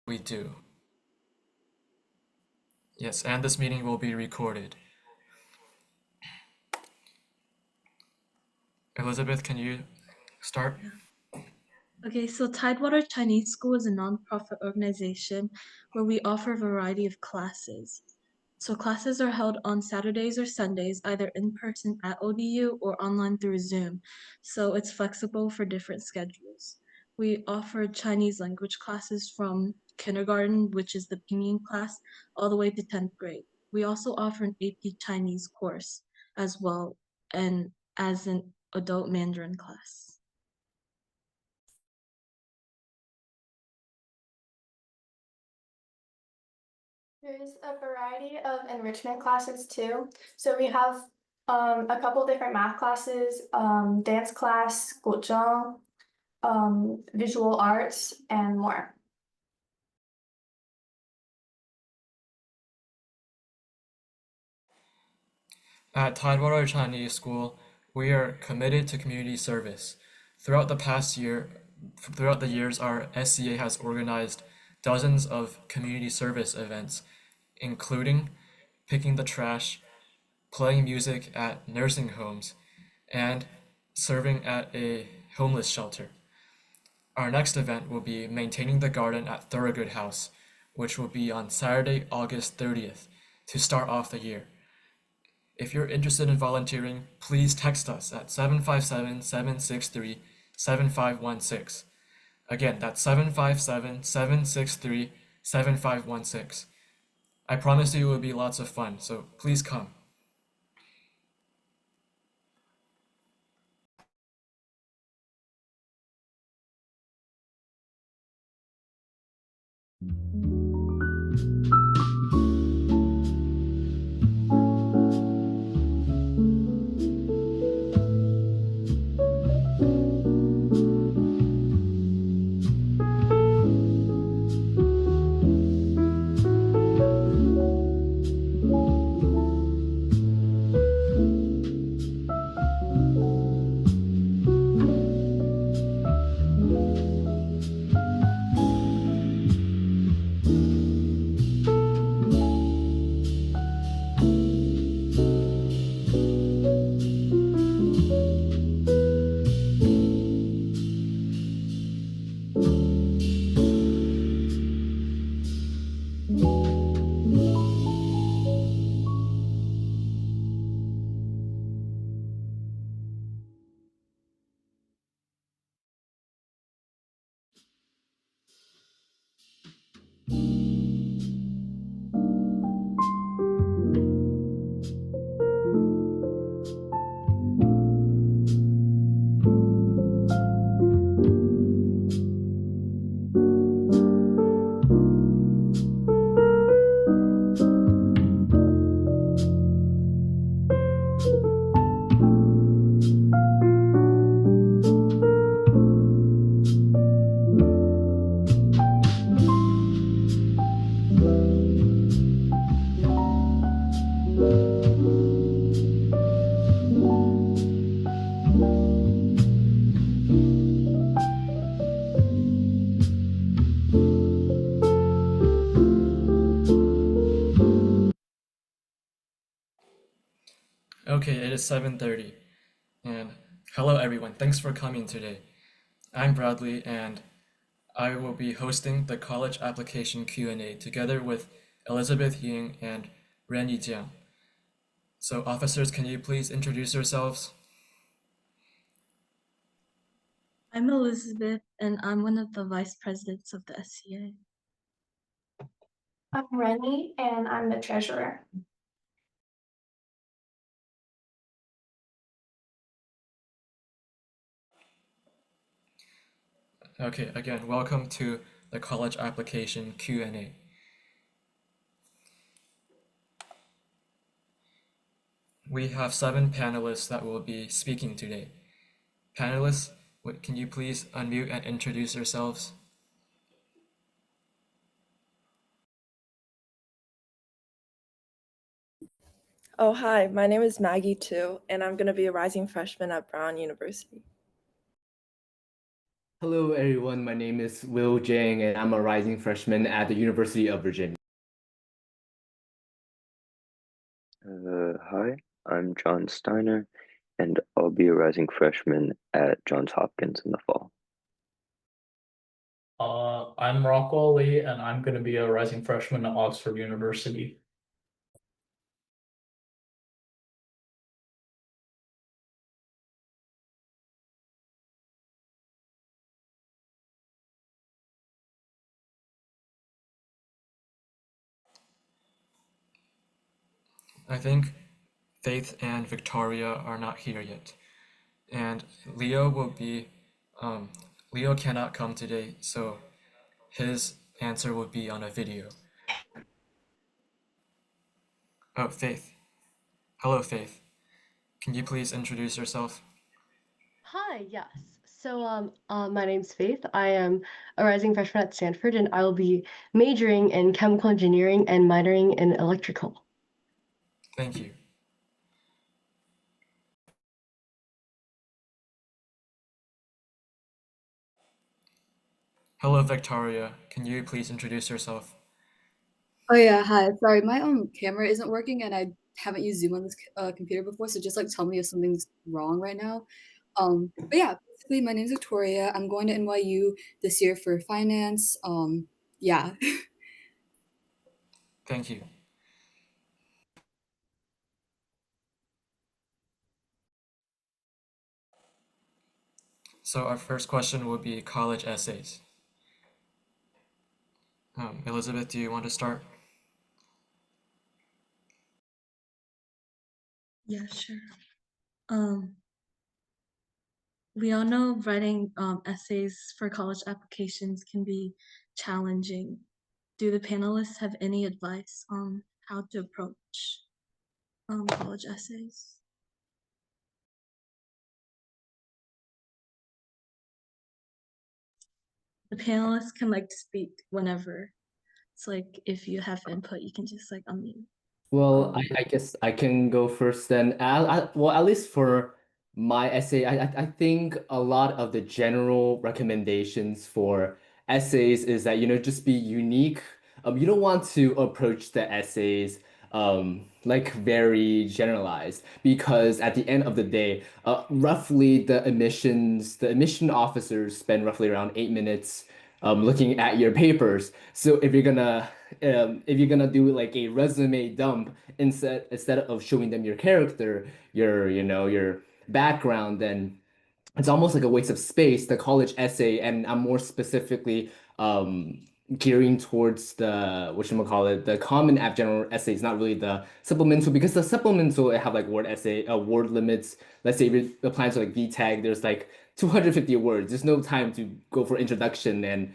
we do. Yes, and this meeting will be recorded. Elizabeth, can you start? Okay, so Tidewater Chinese School is a nonprofit organization where we offer a variety of classes. So classes are held on Saturdays or Sundays, either in person at ODU or online through Zoom. So it's flexible for different schedules. We offer Chinese language classes from kindergarten, which is the pinyin class, all the way to 10th grade. We also offer an AP Chinese course as well, and as an adult Mandarin class. There's a variety of enrichment classes too. So we have a couple different math classes, dance class, 古筝, visual arts, and more. At Tidewater Chinese School, we are committed to community service. Throughout the years, our SCA has organized dozens of community service events, including picking the trash, playing music at nursing homes, and serving at a homeless shelter. Our next event will be maintaining the garden at Thorogood House, which will be on Saturday, August 30th, to start off the year. If you're interested in volunteering, please text us at 757-763-7516. Again, that's 757-763-7516. I promise you it will be lots of fun, so please come. Okay, it is 7:30, and hello everyone. Thanks for coming today. I'm Bradley, and I will be hosting the college application Q&A together with Elizabeth Ying and Randy Jiang. So officers, can you please introduce yourselves? I'm Elizabeth, and I'm one of the vice presidents of the SCA. I'm Rennie, and I'm the treasurer. Okay, again, welcome to the college application Q&A. We have 7 panelists that will be speaking today. Panelists, can you please unmute and introduce yourselves? Oh, hi, my name is Maggie Tu, and I'm going to be a rising freshman at Brown University. Hello, everyone. My name is Will Jang, and I'm a rising freshman at the University of Virginia. Hi, I'm John Steiner, and I'll be a rising freshman at Johns Hopkins in the fall. I'm Rockwell Lee, and I'm going to be a rising freshman at Oxford University. I think Faith and Victoria are not here yet. And Leo cannot come today, so his answer would be on a video. Oh, Faith. Hello, Faith. Can you please introduce yourself? Hi, yes. My name's Faith. I am a rising freshman at Stanford, and I will be majoring in chemical engineering and minoring in electrical. Thank you. Hello, Victoria. Can you please introduce yourself? Oh yeah, hi. Sorry, my camera isn't working and I haven't used Zoom on this computer before, so just like tell me if something's wrong right now. But yeah, basically my name's Victoria. I'm going to NYU this year for finance. Yeah. Thank you. So our first question would be college essays. Elizabeth, do you want to start? Yeah, sure. We all know writing essays for college applications can be challenging. Do the panelists have any advice on how to approach college essays? The panelists can like speak whenever. It's like if you have input, you can just like unmute. Well, I guess I can go first then. Well, at least for my essay, I think a lot of the general recommendations for essays is that, just be unique. You don't want to approach the essays like very generalized because at the end of the day, roughly the admission officers spend roughly around 8 minutes looking at your papers. So if you're gonna do like a resume dump instead of showing them your character, your background, then it's almost like a waste of space. The college essay, and I'm more specifically gearing towards the whatchamacallit, the common app general essay is not really the supplemental because the supplemental it have like word limits. Let's say if it applies to like VTag, there's like 250 words. There's no time to go for introduction and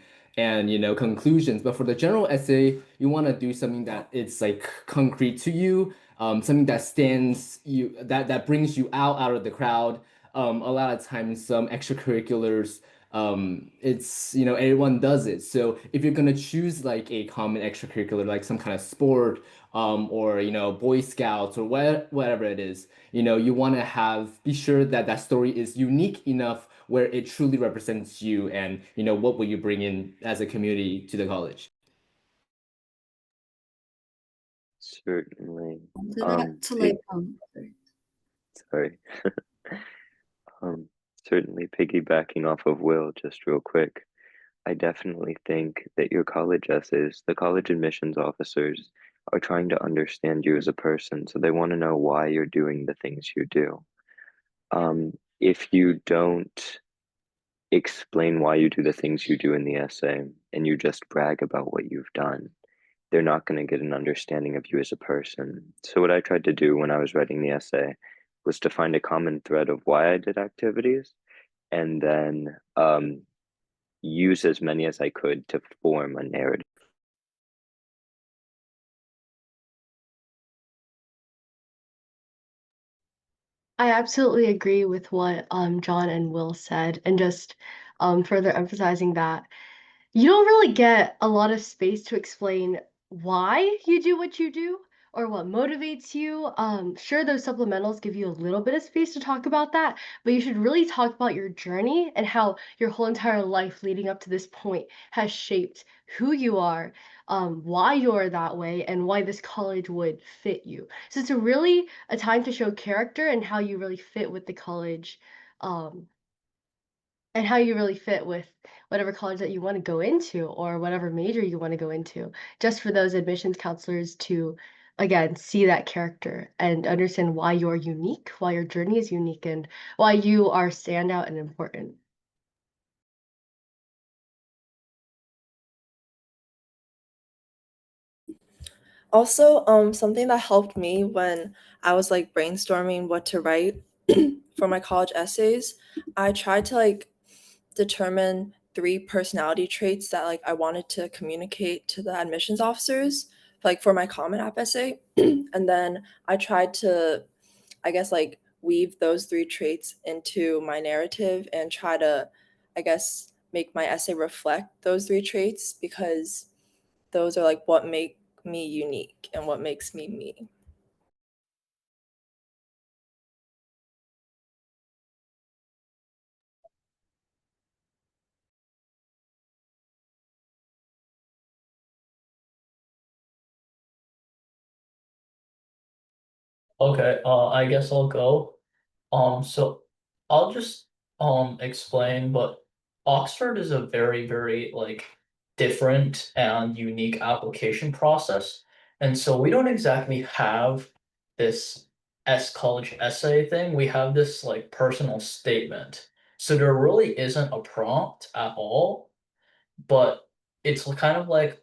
conclusions. But for the general essay, you want to do something that it's like concrete to you, something that stands you that brings you out of the crowd. A lot of times some extracurriculars, it's everyone does it. So if you're gonna choose like a common extracurricular like some kind of sport, or Boy Scouts or whatever it is, you want to be sure that that story is unique enough where it truly represents you and what will you bring in as a community to the college. Certainly. To that to like Sorry. Um, Certainly piggybacking off of Will, just real quick. I definitely think that your college essays, the college admissions officers, are trying to understand you as a person, so they want to know why you're doing the things you do. If you don't explain why you do the things you do in the essay and you just brag about what you've done, they're not going to get an understanding of you as a person. So, what I tried to do when I was writing the essay was to find a common thread of why I did activities and then use as many as I could to form a narrative. I absolutely agree with what John and Will said, and just further emphasizing that you don't really get a lot of space to explain why you do what you do or what motivates you. Sure, those supplementals give you a little bit of space to talk about that, but you should really talk about your journey and how your whole entire life leading up to this point has shaped who you are, why you're that way, and why this college would fit you. So it's a time to show character and how you really fit with the college, um, and how you really fit with whatever college that you want to go into or whatever major you want to go into, just for those admissions counselors to, again, see that character and understand why you're unique, why your journey is unique, and why you are standout and important. Also, something that helped me when I was like brainstorming what to write for my college essays, I tried to like determine 3 personality traits that like I wanted to communicate to the admissions officers, like for my Common App essay. And then I tried to, I guess, like weave those 3 traits into my narrative and try to, I guess, make my essay reflect those 3 traits because those are like what make me unique and what makes me me. Okay, I guess I'll go. So I'll just explain, but Oxford is a very, very like different and unique application process. And so we don't exactly have this S college essay thing. We have this like personal statement. So there really isn't a prompt at all, but it's kind of like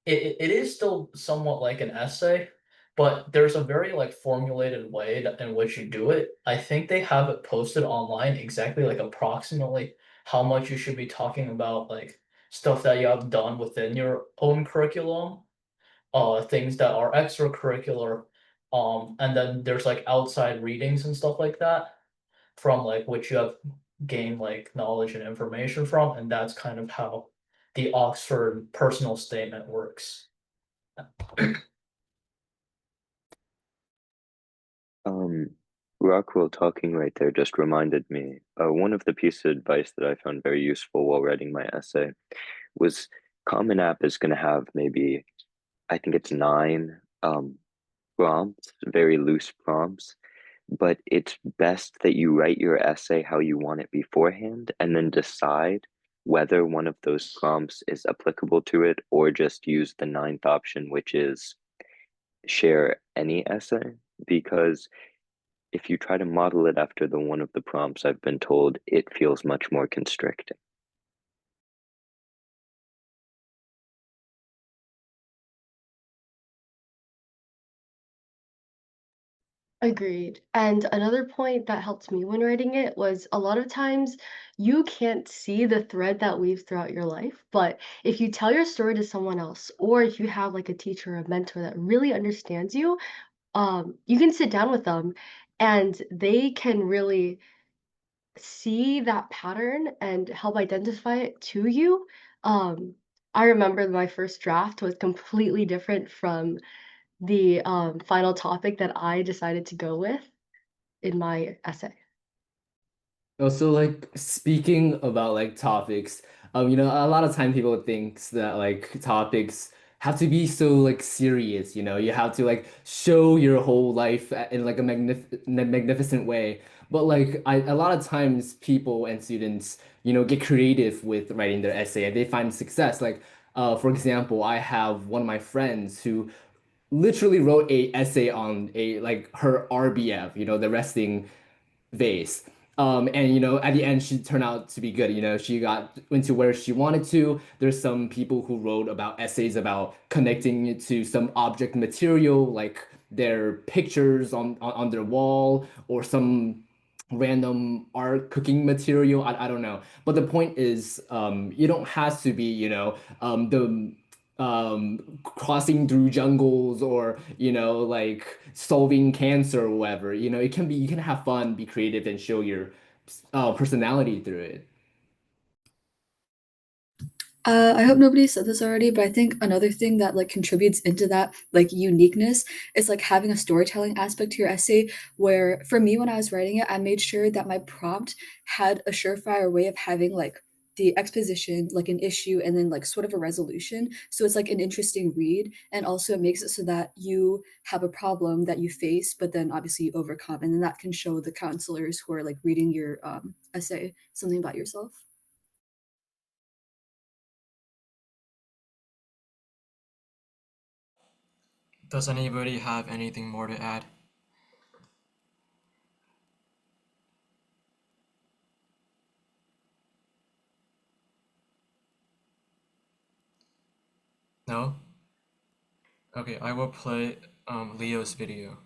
it is still somewhat like an essay, but there's a very like formulated way in which you do it. I think they have it posted online exactly like approximately how much you should be talking about like stuff that you have done within your own curriculum, things that are extracurricular, and then there's like outside readings and stuff like that from like which you have gained like knowledge and information from, and that's kind of how the Oxford personal statement works. Um, Rockwell talking right there just reminded me, one of the pieces of advice that I found very useful while writing my essay was Common App is going to have maybe, I think it's 9 prompts, very loose prompts, but it's best that you write your essay how you want it beforehand and then decide whether one of those prompts is applicable to it or just use the 9th option, which is share any essay. Because if you try to model it after the one of the prompts, I've been told it feels much more constricting. Agreed. And another point that helped me when writing it was a lot of times you can't see the thread that weaves throughout your life, but if you tell your story to someone else, or if you have like a teacher or a mentor that really understands you, you can sit down with them and they can really see that pattern and help identify it to you. Um, I remember my first draft was completely different from the final topic that I decided to go with in my essay. Also, like speaking about like topics, you know, a lot of time people thinks that like topics have to be so like serious, you know, you have to like show your whole life in like a magnificent way. But like a lot of times people and students, you know, get creative with writing their essay and they find success. Like, for example, I have one of my friends who literally wrote a essay on a like her RBF, you know, the resting vase. And you know, at the end, she turned out to be good. You know, she got into where she wanted to. There's some people who wrote about essays about connecting it to some object material, like their pictures on their wall, or some random art cooking material. I don't know. But the point is, you don't have to be, you know, the crossing through jungles or you know like solving cancer or whatever, you know, it can be, you can have fun, be creative, and show your personality through it. I hope nobody said this already, but I think another thing that like contributes into that like uniqueness is like having a storytelling aspect to your essay. Where for me, when I was writing it, I made sure that my prompt had a surefire way of having like the exposition, like an issue, and then like sort of a resolution. So it's like an interesting read, and also it makes it so that you have a problem that you face, but then obviously you overcome, and then that can show the counselors who are like reading your essay something about yourself. Does anybody have anything more to add? No? Okay, I will play Leo's video.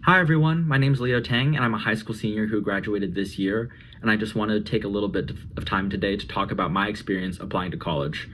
Hi everyone, my name is Leo Tang and I'm a high school senior who graduated this year, and I just want to take a little bit of time today to talk about my experience applying to college.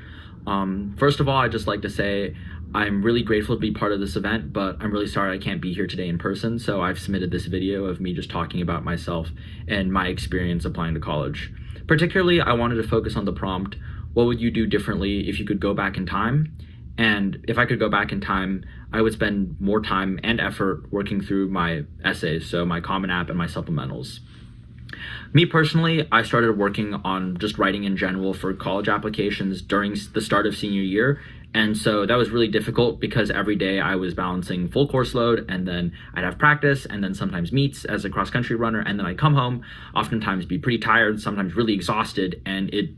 First of all, I'd just like to say I'm really grateful to be part of this event, but I'm really sorry I can't be here today in person, so I've submitted this video of me just talking about myself and my experience applying to college. Particularly, I wanted to focus on the prompt, what would you do differently if you could go back in time? And if I could go back in time, I would spend more time and effort working through my essays, so my Common App and my supplementals. Me personally, I started working on just writing in general for college applications during the start of senior year, and so that was really difficult because every day I was balancing full course load, and then I'd have practice, and then sometimes meets as a cross-country runner, and then I'd come home, oftentimes be pretty tired, sometimes really exhausted, and it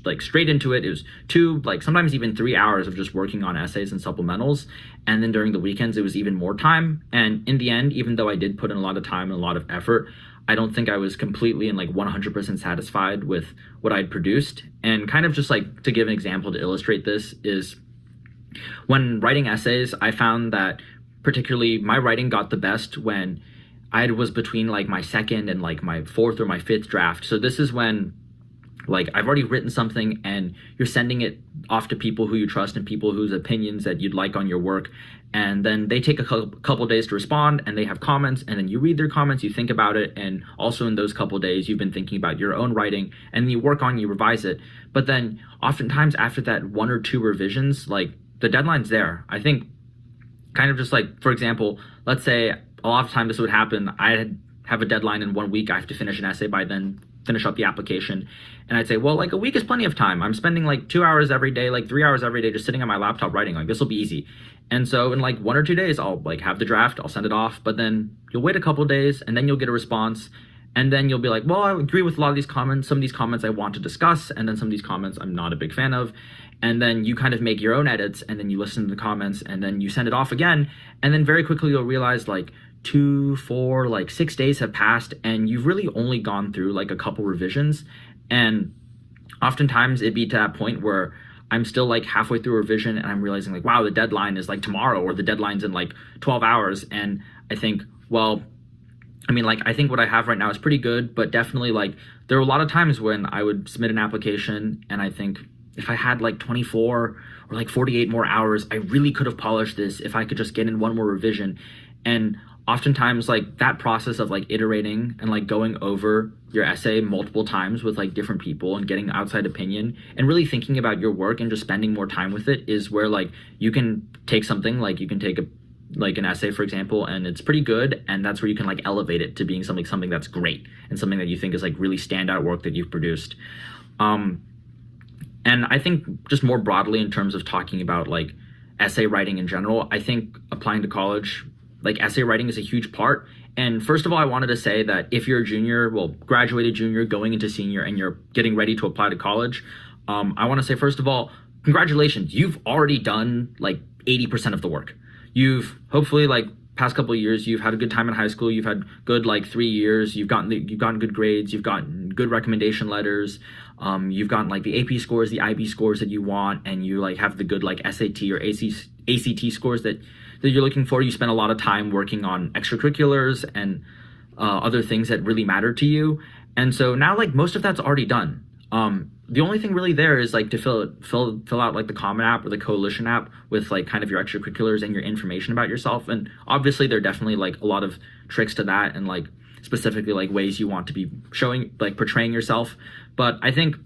like straight into it. It was 2, like sometimes even 3 hours of just working on essays and supplementals. And then during the weekends, it was even more time. And in the end, even though I did put in a lot of time and a lot of effort, I don't think I was completely and like 100% satisfied with what I'd produced. And kind of just like to give an example to illustrate this is when writing essays, I found that particularly my writing got the best when I was between like my second and like my fourth or my fifth draft. So this is when like I've already written something and you're sending it off to people who you trust and people whose opinions that you'd like on your work, and then they take a couple days to respond and they have comments, and then you read their comments, you think about it, and also in those couple days you've been thinking about your own writing and you work on, you revise it. But then oftentimes after that 1 or 2 revisions, like the deadline's there. I think kind of just like, for example, let's say a lot of time this would happen, have a deadline in 1 week, I have to finish an essay by then, finish up the application, and I'd say, well, like a week is plenty of time. I'm spending like 2 hours every day, like 3 hours every day just sitting on my laptop writing, like this will be easy. And so in like 1 or 2 days I'll like have the draft, I'll send it off, but then you'll wait a couple days and then you'll get a response, and then you'll be like, well, I agree with a lot of these comments, some of these comments I want to discuss, and then some of these comments I'm not a big fan of. And then you kind of make your own edits, and then you listen to the comments, and then you send it off again, and then very quickly you'll realize like 2, 4, like 6 days have passed and you've really only gone through like a couple revisions. And oftentimes it'd be to that point where I'm still like halfway through a revision and I'm realizing like, wow, the deadline is like tomorrow, or the deadline's in like 12 hours. And I think, well, I mean, like, I think what I have right now is pretty good, but definitely like there were a lot of times when I would submit an application and I think if I had like 24 or like 48 more hours, I really could have polished this if I could just get in one more revision. And oftentimes like that process of like iterating and like going over your essay multiple times with like different people and getting outside opinion and really thinking about your work and just spending more time with it is where like you can take something, like you can take an essay, for example, and it's pretty good, and that's where you can like elevate it to being something that's great and something that you think is like really standout work that you've produced. And I think just more broadly in terms of talking about like essay writing in general, I think applying to college, like essay writing is a huge part. And first of all, I wanted to say that if you're a junior, well, graduated junior going into senior, and you're getting ready to apply to college, I want to say, first of all, congratulations. You've already done like 80% of the work. You've hopefully like past couple of years, you've had a good time in high school. You've had good like 3 years. You've gotten good grades. You've gotten good recommendation letters. You've gotten like the AP scores, the IB scores that you want, and you like have the good like SAT or ACT scores that you're looking for. You spend a lot of time working on extracurriculars and other things that really matter to you. And so now like most of that's already done. The only thing really there is like to fill out like the Common App or the Coalition app with like kind of your extracurriculars and your information about yourself. And obviously there are definitely like a lot of tricks to that and like specifically like ways you want to be showing, like portraying yourself. But I think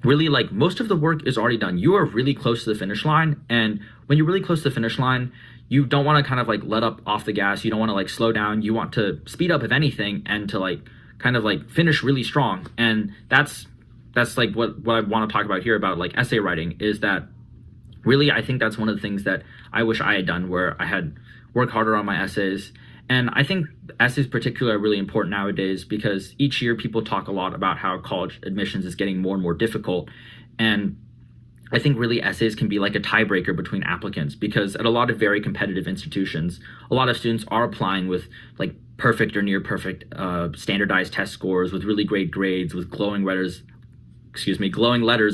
really like most of the work is already done. You are really close to the finish line. And when you're really close to the finish line, you don't want to kind of like let up off the gas. You don't want to like slow down. You want to speed up if anything, and to like kind of like finish really strong. And that's like what I want to talk about here about like essay writing, is that really I think that's one of the things that I wish I had done, where I had worked harder on my essays. And I think essays particularly are really important nowadays, because each year people talk a lot about how college admissions is getting more and more difficult. And I think really essays can be like a tiebreaker between applicants, because at a lot of very competitive institutions, a lot of students are applying with like perfect or near perfect standardized test scores, with really great grades, with glowing letters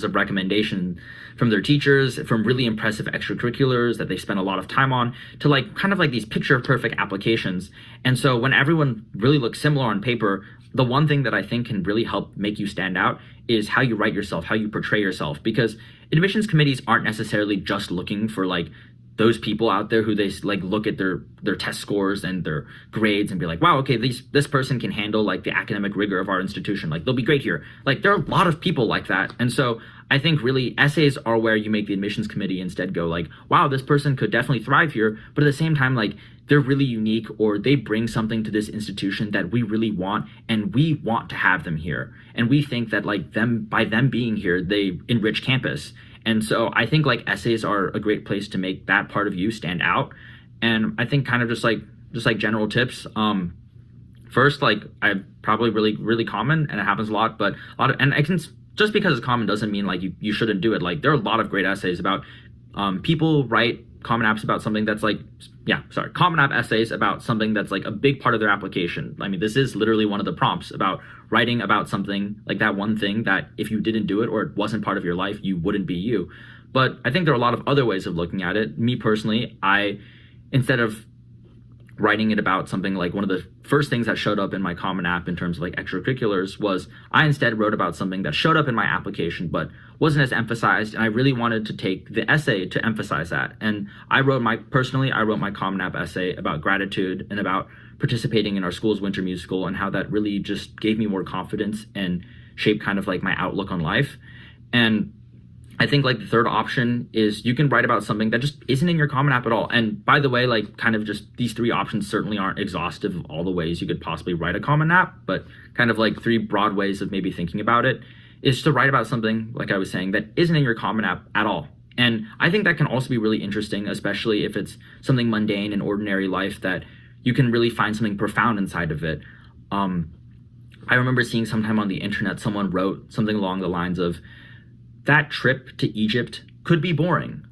of recommendation from their teachers, from really impressive extracurriculars that they spend a lot of time on, to like kind of like these picture perfect applications. And so when everyone really looks similar on paper, the one thing that I think can really help make you stand out is how you write yourself, how you portray yourself, because admissions committees aren't necessarily just looking for like those people out there who they like look at their test scores and their grades and be like, wow, okay, this person can handle like the academic rigor of our institution, like they'll be great here. Like there are a lot of people like that. And so I think really essays are where you make the admissions committee instead go like, wow, this person could definitely thrive here, but at the same time, like they're really unique, or they bring something to this institution that we really want, and we want to have them here. And we think that like by them being here, they enrich campus. And so I think like essays are a great place to make that part of you stand out. And I think kind of just like general tips. First, like I probably really common, and it happens a lot, but and I can, just because it's common doesn't mean like you shouldn't do it. Like there are a lot of great essays about people write Common Apps about something that's like, Common App essays about something that's like a big part of their application. I mean, this is literally one of the prompts about writing about something like that one thing that if you didn't do it or it wasn't part of your life, you wouldn't be you. But I think there are a lot of other ways of looking at it. Me personally, instead of writing it about something, like one of the first things that showed up in my Common App in terms of like extracurriculars was I instead wrote about something that showed up in my application but wasn't as emphasized, and I really wanted to take the essay to emphasize that. And I wrote my Common App essay about gratitude and about participating in our school's winter musical, and how that really just gave me more confidence and shaped kind of like my outlook on life. And I think like the third option is you can write about something that just isn't in your Common App at all. And by the way, like kind of just these three options certainly aren't exhaustive of all the ways you could possibly write a Common App, but kind of like three broad ways of maybe thinking about it is to write about something, like I was saying, that isn't in your Common App at all. And I think that can also be really interesting, especially if it's something mundane in ordinary life that you can really find something profound inside of it. I remember seeing sometime on the internet, someone wrote something along the lines of, that trip to Egypt could be boring,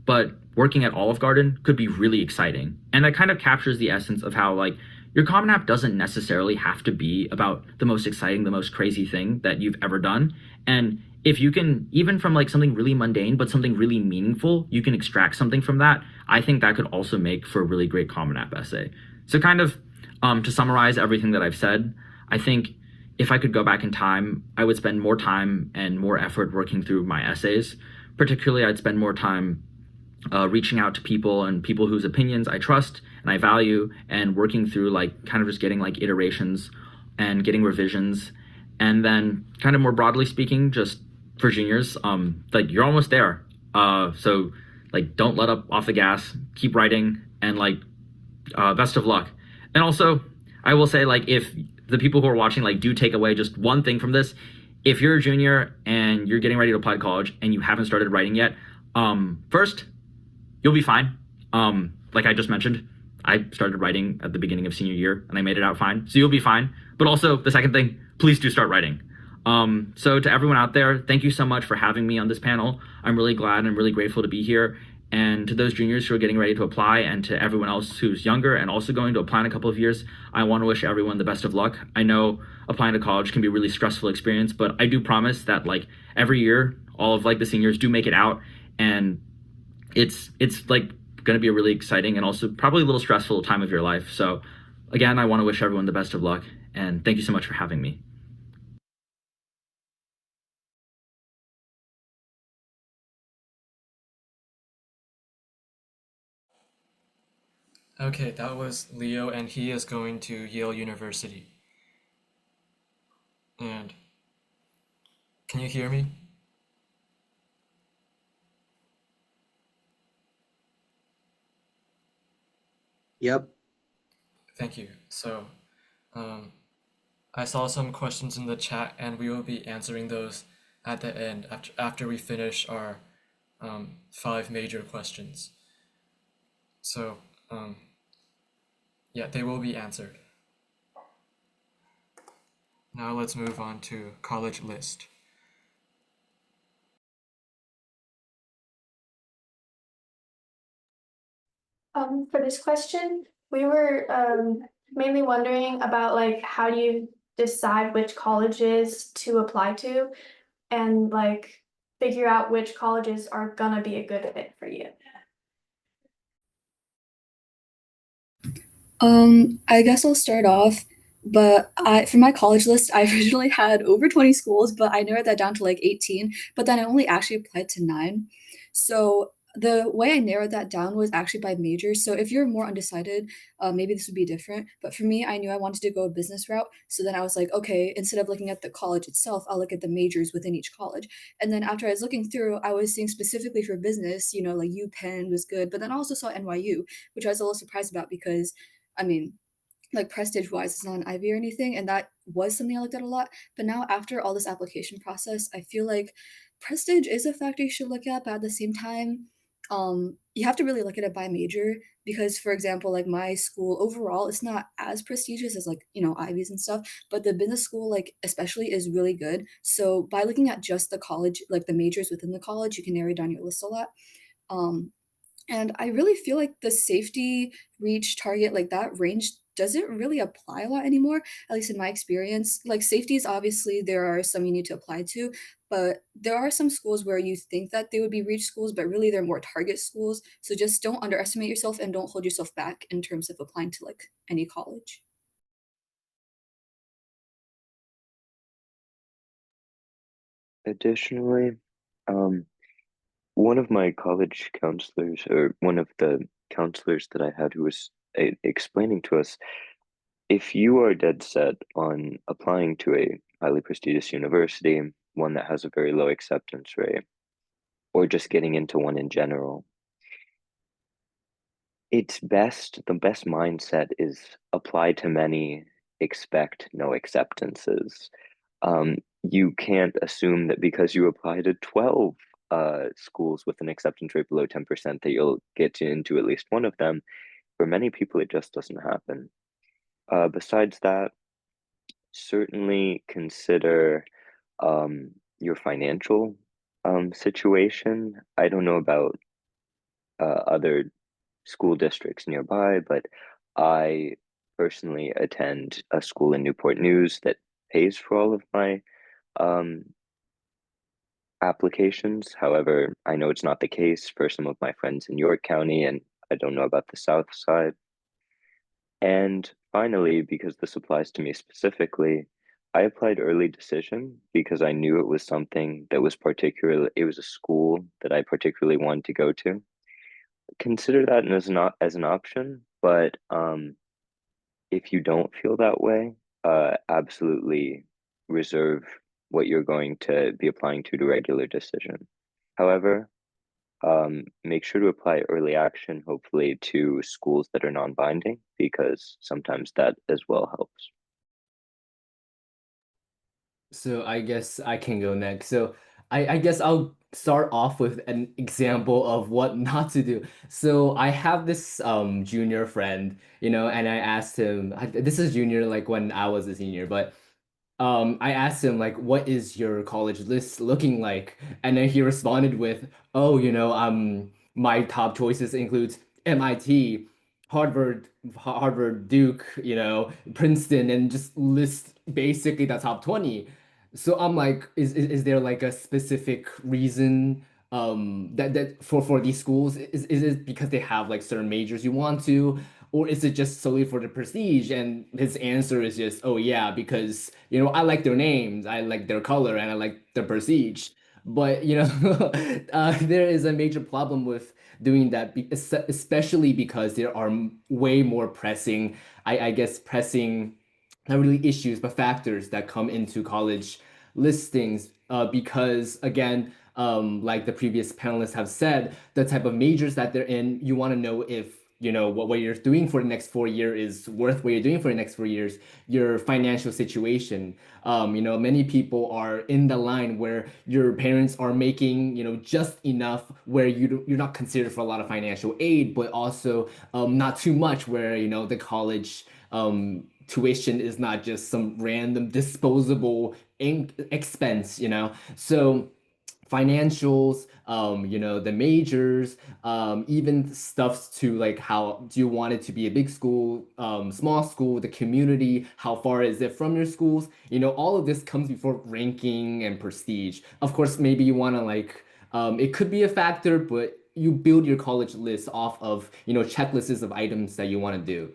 but working at Olive Garden could be really exciting. And that kind of captures the essence of how like your Common App doesn't necessarily have to be about the most exciting, the most crazy thing that you've ever done. And if you can, even from like something really mundane, but something really meaningful, you can extract something from that, I think that could also make for a really great Common App essay. So kind of to summarize everything that I've said, I think if I could go back in time, I would spend more time and more effort working through my essays. Particularly, I'd spend more time reaching out to people and people whose opinions I trust and I value, and working through like kind of just getting like iterations and getting revisions. And then kind of more broadly speaking, just for juniors, like you're almost there. So like don't let up off the gas, keep writing, and like best of luck. And also, I will say, like, if the people who are watching like do take away just one thing from this, if you're a junior and you're getting ready to apply to college and you haven't started writing yet, first, you'll be fine. Like I just mentioned, I started writing at the beginning of senior year and I made it out fine, so you'll be fine. But also the second thing, please do start writing. So to everyone out there, thank you so much for having me on this panel. I'm really glad and I'm really grateful to be here. And to those juniors who are getting ready to apply, and to everyone else who's younger and also going to apply in a couple of years, I want to wish everyone the best of luck. I know applying to college can be a really stressful experience, but I do promise that like every year, all of like the seniors do make it out, and it's like going to be a really exciting and also probably a little stressful time of your life. So again, I want to wish everyone the best of luck, and thank you so much for having me. Okay, that was Leo, and he is going to Yale University. And can you hear me? Yep. Thank you. So, um, I saw some questions in the chat, and we will be answering those at the end after we finish our 5 major questions. So, yeah, they will be answered. Now let's move on to college list. For this question, we were mainly wondering about like how do you decide which colleges to apply to and like figure out which colleges are gonna be a good fit for you. I guess I'll start off, but for my college list, I originally had over 20 schools, but I narrowed that down to like 18, but then I only actually applied to 9. So the way I narrowed that down was actually by major. So if you're more undecided, maybe this would be different. But for me, I knew I wanted to go a business route. So then I was like, okay, instead of looking at the college itself, I'll look at the majors within each college. And then after I was looking through, I was seeing specifically for business, like UPenn was good, but then I also saw NYU, which I was a little surprised about because I mean, like prestige wise, it's not an Ivy or anything, and that was something I looked at a lot. But now, after all this application process, I feel like prestige is a factor you should look at, but at the same time, you have to really look at it by major because, for example, like my school overall, it's not as prestigious as like Ivies and stuff, but the business school, like especially, is really good. So by looking at just the college, like the majors within the college, you can narrow down your list a lot. Um, and I really feel like the safety, reach, target, like that range doesn't really apply a lot anymore, at least in my experience. Like safeties, obviously, there are some you need to apply to, but there are some schools where you think that they would be reach schools, but really they're more target schools. So just don't underestimate yourself and don't hold yourself back in terms of applying to like any college. Additionally, um, one of my college counselors, or one of the counselors that I had who was explaining to us, if you are dead set on applying to a highly prestigious university, one that has a very low acceptance rate, or just getting into one in general, the best mindset is apply to many, expect no acceptances. You can't assume that because you apply to 12 schools with an acceptance rate below 10% that you'll get into at least one of them. For many people, it just doesn't happen. Besides that, certainly consider your financial situation. I don't know about other school districts nearby, but I personally attend a school in Newport News that pays for all of my um, applications. However, I know it's not the case for some of my friends in York County, and I don't know about the South Side. And finally, because this applies to me specifically, I applied early decision because I knew it was something that was it was a school that I particularly wanted to go to. Consider that as not as an option, but if you don't feel that way, absolutely reserve what you're going to be applying to regular decision. However, make sure to apply early action, hopefully to schools that are non-binding, because sometimes that as well helps. So I guess I can go next. So I guess I'll start off with an example of what not to do. So I have this junior friend, and I asked him, this is junior like when I was a senior, but I asked him like, what is your college list looking like? And then he responded with, oh, my top choices includes MIT, Harvard, Duke, Princeton, and just list basically the top 20. So I'm like, is there like a specific reason that for these schools? Is it because they have like certain majors you want to? Or is it just solely for the prestige? And his answer is just, oh yeah, because I like their names, I like their color, and I like their prestige. But there is a major problem with doing that, especially because there are way more pressing, I guess, pressing not really issues, but factors that come into college listings. Because again, like the previous panelists have said, the type of majors that they're in, you want to know if what you're doing for the next 4 years is worth what you're doing for the next 4 years, your financial situation. Many people are in the line where your parents are making, just enough where you're not considered for a lot of financial aid, but also not too much where, the college tuition is not just some random disposable expense, So financials, the majors, even stuff to like how do you want it to be a big school, small school, the community, how far is it from your schools? All of this comes before ranking and prestige. Of course, maybe you want to like, it could be a factor, but you build your college list off of, checklists of items that you want to do.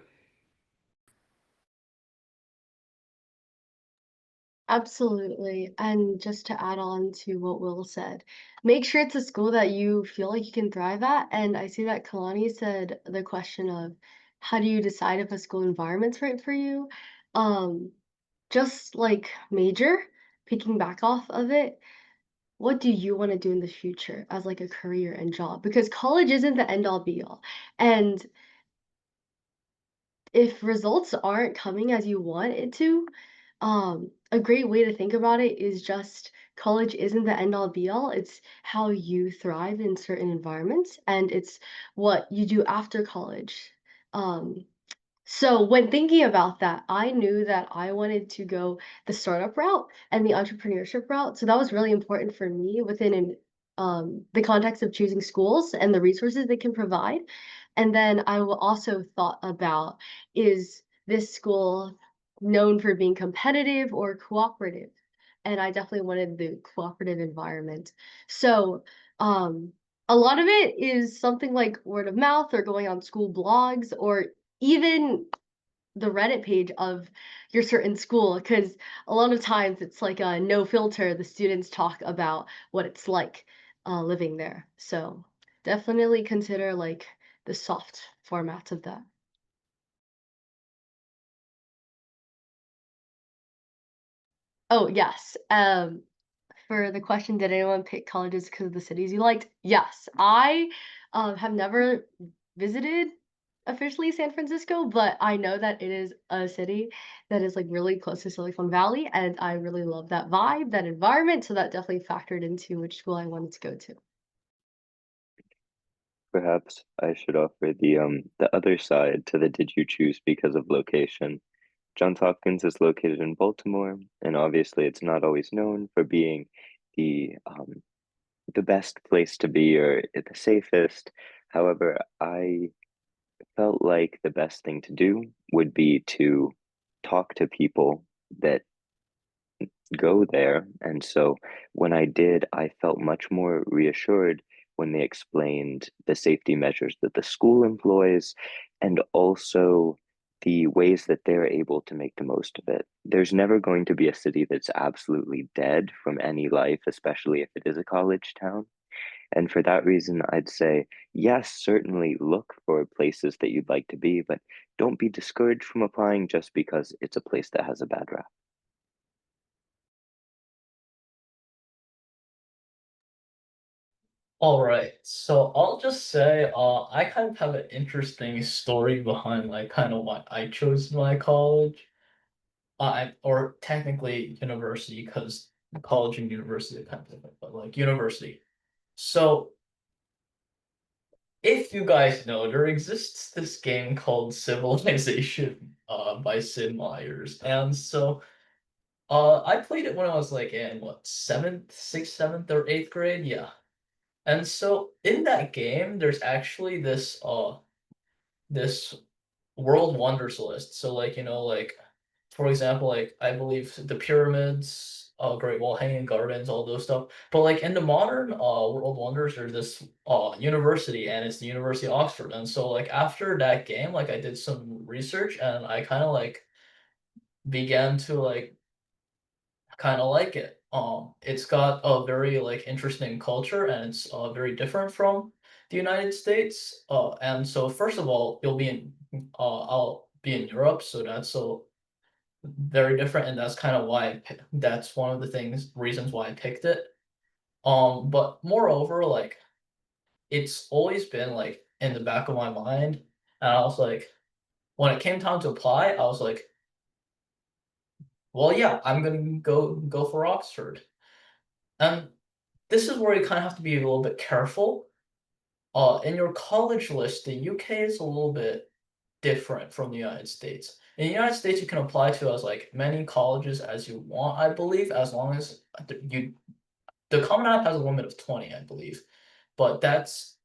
Absolutely. And just to add on to what Will said, make sure it's a school that you feel like you can thrive at. And I see that Kalani said the question of how do you decide if a school environment's right for you? Um, just like major, picking back off of it, what do you want to do in the future as like a career and job? Because college isn't the end all be all. And if results aren't coming as you want it to, a great way to think about it is just college isn't the end all be all. It's how you thrive in certain environments, and it's what you do after college. Um, so when thinking about that, I knew that I wanted to go the startup route and the entrepreneurship route. So that was really important for me within the context of choosing schools and the resources they can provide. And then I will also thought about, is this school known for being competitive or cooperative? And I definitely wanted the cooperative environment. So a lot of it is something like word of mouth or going on school blogs or even the Reddit page of your certain school, because a lot of times it's like a no filter. The students talk about what it's like living there. So definitely consider like the soft formats of that. Oh, yes. For the question, did anyone pick colleges because of the cities you liked? Yes. I have never visited officially San Francisco, but I know that it is a city that is like really close to Silicon Valley, and I really love that vibe, that environment. So that definitely factored into which school I wanted to go to. Perhaps I should offer the other side to the did you choose because of location. Johns Hopkins is located in Baltimore, and obviously it's not always known for being the best place to be or the safest. However, I felt like the best thing to do would be to talk to people that go there. And so when I did, I felt much more reassured when they explained the safety measures that the school employs and also the ways that they're able to make the most of it. There's never going to be a city that's absolutely dead from any life, especially if it is a college town. And for that reason, I'd say, yes, certainly look for places that you'd like to be, but don't be discouraged from applying just because it's a place that has a bad rap. All right, so I'll just say, I kind of have an interesting story behind like kind of why I chose my college, or technically university, because college and university are kind of different, but like university. So if you guys know, there exists this game called Civilization, by Sid Meier's, and so I played it when I was like in what, sixth, seventh, or eighth grade, yeah. And so in that game, there's actually this world wonders list. So like, like for example, like I believe the pyramids, Great Wall, Hanging Gardens, all those stuff. But like in the modern world wonders, there's this university, and it's the University of Oxford. And so like after that game, like I did some research and I kind of like began to like kind of like it. It's got a very like interesting culture, and it's very different from the United States. And so first of all, I'll be in Europe, so that's very different, and that's kind of why that's one of the reasons why I picked it. But moreover, like it's always been like in the back of my mind, and I was like, when it came time to apply, I was like, well, yeah, I'm gonna go for Oxford. And this is where you kind of have to be a little bit careful. In your college list, the UK is a little bit different from the United States. In the United States, you can apply to as like many colleges as you want, I believe, as long as the Common App has a limit of 20, I believe. But that's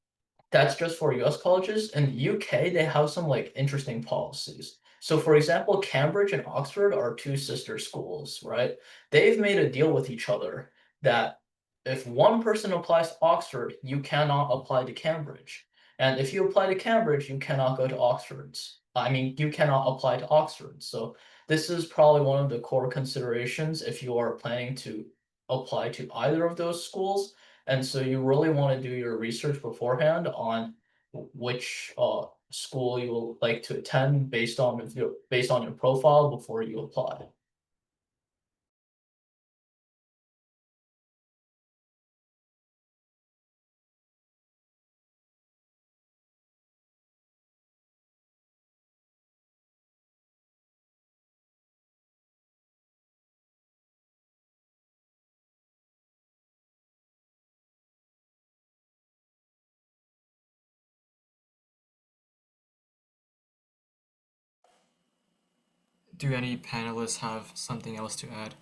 just for US colleges. In the UK, they have some like interesting policies. So for example, Cambridge and Oxford are two sister schools, right? They've made a deal with each other that if one person applies to Oxford, you cannot apply to Cambridge. And if you apply to Cambridge, you cannot go to Oxford's. I mean, you cannot apply to Oxford. So this is probably one of the core considerations if you are planning to apply to either of those schools. And so you really want to do your research beforehand on which school you will like to attend based on your profile before you apply. Do any panelists have something else to add?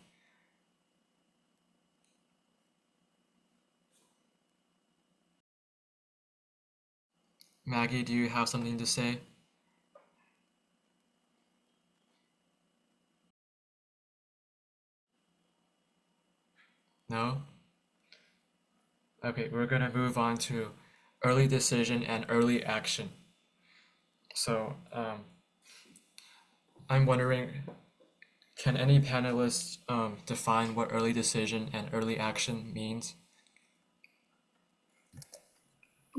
Maggie, do you have something to say? No? Okay, we're gonna move on to early decision and early action. So, I'm wondering, can any panelists define what early decision and early action means?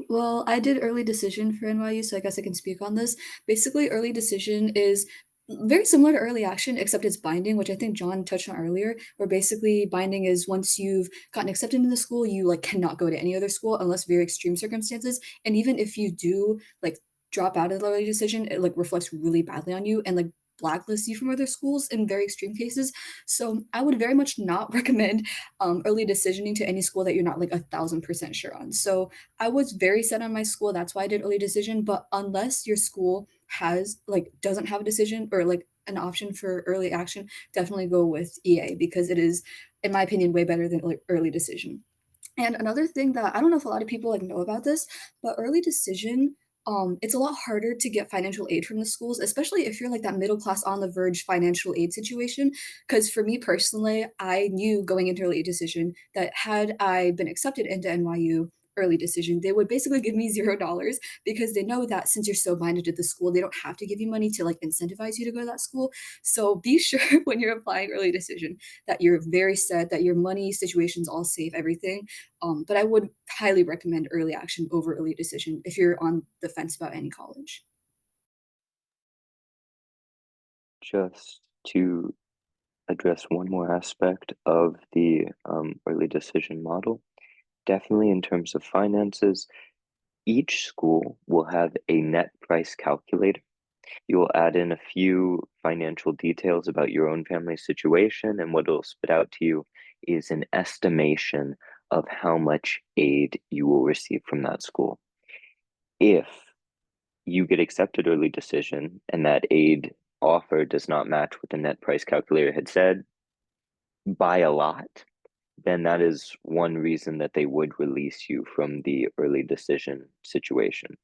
Well, I did early decision for NYU, so I guess I can speak on this. Basically, early decision is very similar to early action, except it's binding, which I think John touched on earlier, where basically binding is once you've gotten accepted into the school, you like cannot go to any other school unless very extreme circumstances. And even if you do like drop out of the early decision, it like reflects really badly on you and like blacklists you from other schools in very extreme cases. So I would very much not recommend early decisioning to any school that you're not like 1,000% sure on. So I was very set on my school. That's why I did early decision. But unless your school has like doesn't have a decision or like an option for early action, definitely go with EA because it is, in my opinion, way better than like early decision. And another thing that I don't know if a lot of people like know about this, but early decision, it's a lot harder to get financial aid from the schools, especially if you're like that middle class on the verge financial aid situation. Because for me personally, I knew going into early decision that had I been accepted into NYU early decision, they would basically give me $0 because they know that since you're so binded to the school, they don't have to give you money to like incentivize you to go to that school. So be sure when you're applying early decision that you're very set, that your money situation's all safe, everything. But I would highly recommend early action over early decision if you're on the fence about any college. Just to address one more aspect of the early decision model, definitely in terms of finances, each school will have a net price calculator. You will add in a few financial details about your own family situation, and what it'll spit out to you is an estimation of how much aid you will receive from that school. If you get accepted early decision and that aid offer does not match what the net price calculator had said by a lot, then that is one reason that they would release you from the early decision situation.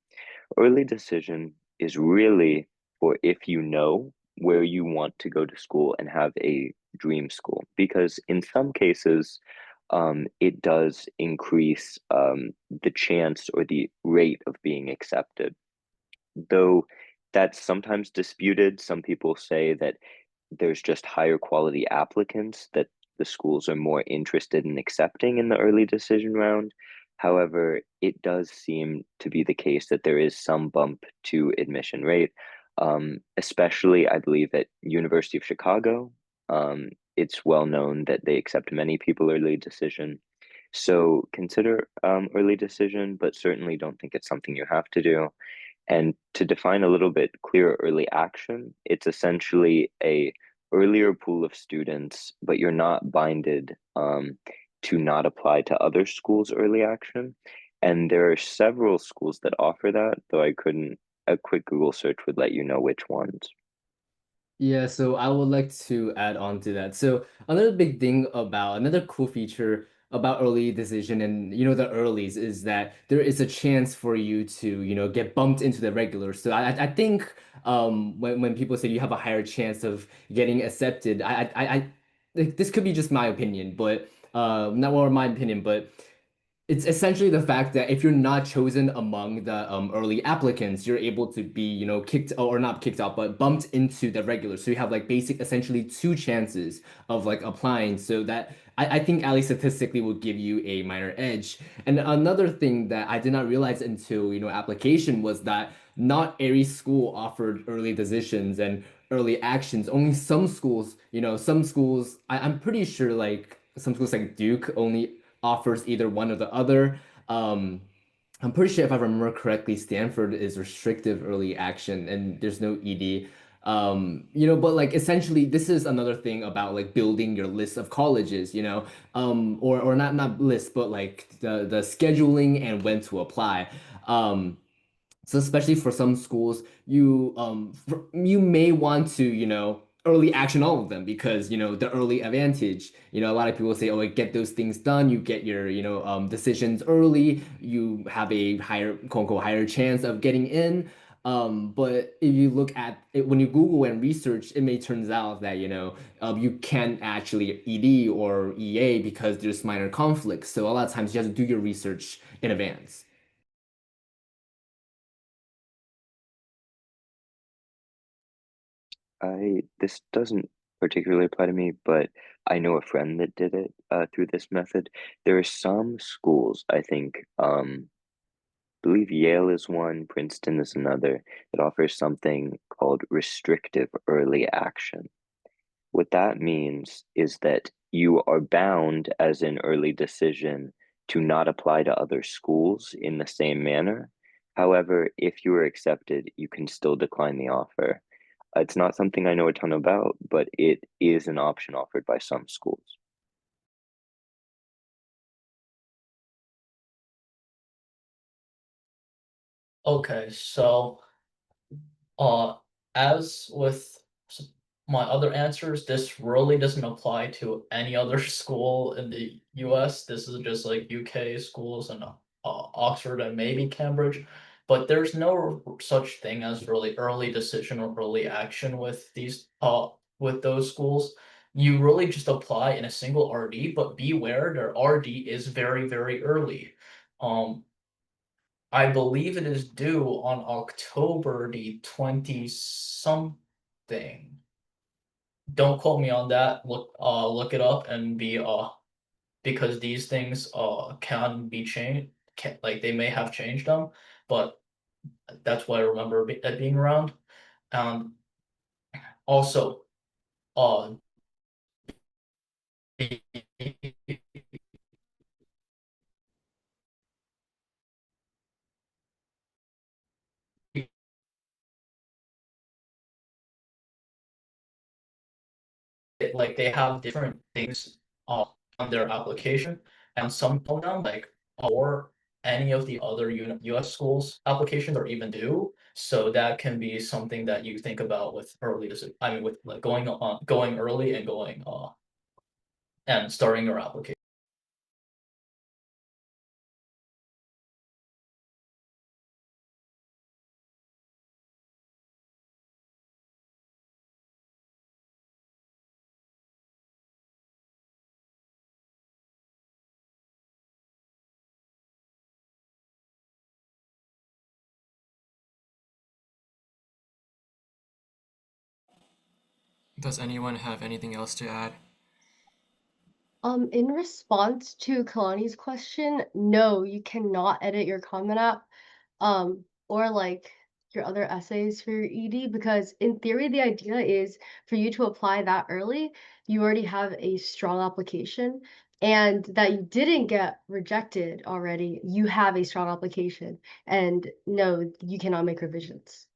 Early decision is really for if you know where you want to go to school and have a dream school, because in some cases, it does increase the chance or the rate of being accepted. Though that's sometimes disputed, some people say that there's just higher quality applicants that the schools are more interested in accepting in the early decision round. However, it does seem to be the case that there is some bump to admission rate. Especially I believe at University of Chicago. It's well known that they accept many people early decision. So consider early decision, but certainly don't think it's something you have to do. And to define a little bit clearer early action, it's essentially a earlier pool of students, but you're not binded to not apply to other schools' early action. And there are several schools that offer that, though I couldn't, a quick Google search would let you know which ones. Yeah, so I would like to add on to that. So another cool feature about early decision and the earlies is that there is a chance for you to get bumped into the regulars. So I think when people say you have a higher chance of getting accepted, like, this could be just my opinion, but not or my opinion, but it's essentially the fact that if you're not chosen among the early applicants, you're able to be, kicked or not kicked out, but bumped into the regular. So you have like essentially two chances of like applying. So that I think at least statistically will give you a minor edge. And another thing that I did not realize until, application was that not every school offered early decisions and early actions. Only some schools, I'm pretty sure like some schools like Duke only offers either one or the other. Um, I'm pretty sure if I remember correctly, Stanford is restrictive early action and there's no ED. But like essentially this is another thing about like building your list of colleges, or not list, but like the scheduling and when to apply. So especially for some schools, you may want to, early action all of them because, the early advantage. A lot of people say, oh, like, get those things done, you get your, decisions early, you have a higher, quote unquote, higher chance of getting in. But if you look at it, when you Google and research, it may turns out that, you can't actually ED or EA because there's minor conflicts. So a lot of times you have to do your research in advance. This doesn't particularly apply to me, but I know a friend that did it through this method. There are some schools, I think, believe Yale is one, Princeton is another, that offers something called restrictive early action. What that means is that you are bound as an early decision to not apply to other schools in the same manner. However, if you are accepted, you can still decline the offer. It's not something I know a ton about, but it is an option offered by some schools. Okay, so uh, as with my other answers, this really doesn't apply to any other school in the US. This is just like UK schools and Oxford and maybe Cambridge. But there's no such thing as really early decision or early action with with those schools. You really just apply in a single RD, but beware, their RD is very, very early. Um, I believe it is due on October the 20 something. Don't quote me on that. Look it up and be because these things can be changed. Like they may have changed them, but that's what I remember it being around. And also, uh, like they have different things on their application, and some of them like or any of the other US schools applications are even due. So that can be something that you think about with I mean with like going early and going and starting your application. Does anyone have anything else to add? In response to Kalani's question, no, you cannot edit your Comment App. Or like your other essays for your ED? Because in theory, the idea is for you to apply that early, you already have a strong application, and that you didn't get rejected already, you have a strong application, and no, you cannot make revisions.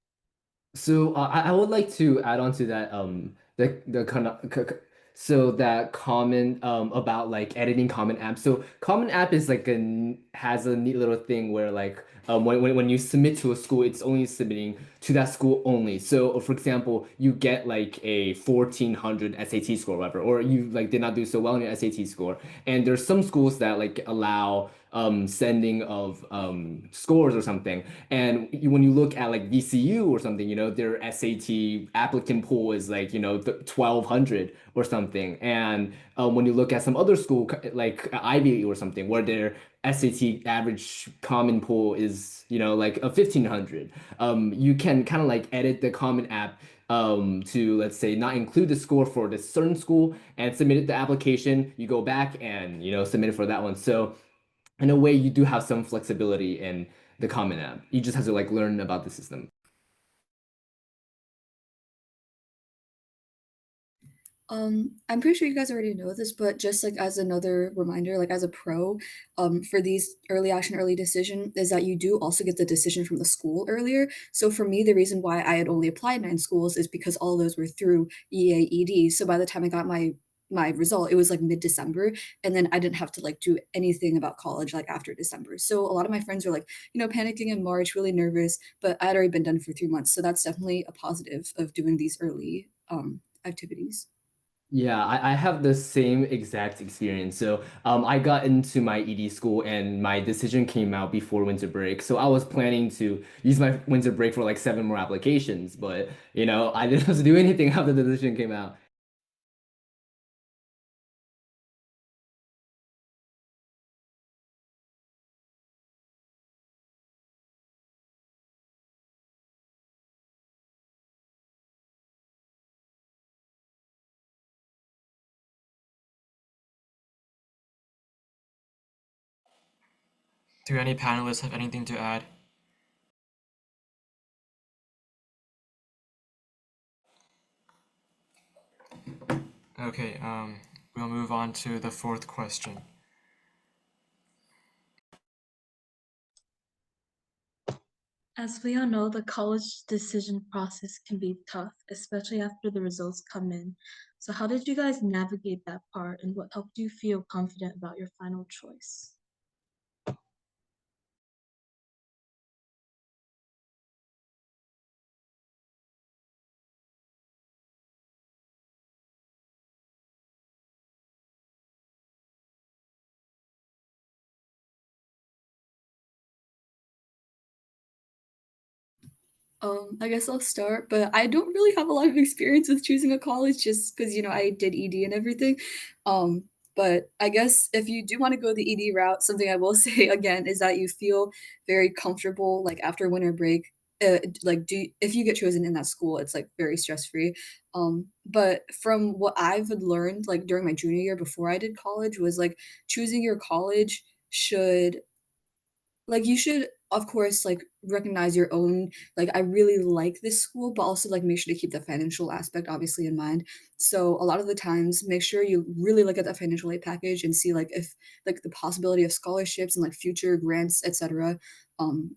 So I would like to add on to that the so that comment about like editing Common App. So Common App is like has a neat little thing where like when you submit to a school, it's only submitting to that school only. So for example, you get like a 1400 SAT score, or whatever, or you like did not do so well in your SAT score, and there's some schools that like allow sending of scores or something. And when you look at like VCU or something, you know, their SAT applicant pool is like, you know, 1200 or something. And when you look at some other school like Ivy League or something, where their SAT average common pool is, you know, like a 1500, you can kind of like edit the Common App to, let's say, not include the score for this certain school and submit the application. You go back and, you know, submit it for that one. So in a way, you do have some flexibility in the Common App. You just have to like learn about the system. I'm pretty sure you guys already know this, but just like as another reminder, like as a pro, for these early action, early decision is that you do also get the decision from the school earlier. So for me, the reason why I had only applied 9 schools is because all those were through EAED. So by the time I got my result, it was like mid-December, and then I didn't have to like do anything about college like after December. So a lot of my friends were like, you know, panicking in March, really nervous, but I had already been done for 3 months. So that's definitely a positive of doing these early activities. Yeah, I have the same exact experience. So I got into my ED school and my decision came out before winter break. So I was planning to use my winter break for like 7 more applications, but you know, I didn't have to do anything after the decision came out. Do any panelists have anything to add? Okay, we'll move on to the fourth question. As we all know, the college decision process can be tough, especially after the results come in. So how did you guys navigate that part, and what helped you feel confident about your final choice? I guess I'll start, but I don't really have a lot of experience with choosing a college just because, you know, I did ED and everything. Um, but I guess if you do want to go the ED route, something I will say again is that you feel very comfortable like after winter break. Like do if you get chosen in that school, it's like very stress free. But from what I've learned like during my junior year before I did college was like choosing your college should like, you should, of course, like, recognize your own like, "I really like this school," but also, like, make sure to keep the financial aspect obviously in mind. So, a lot of the times, make sure you really look at that financial aid package and see, like, if like, the possibility of scholarships and, like, future grants, etcetera,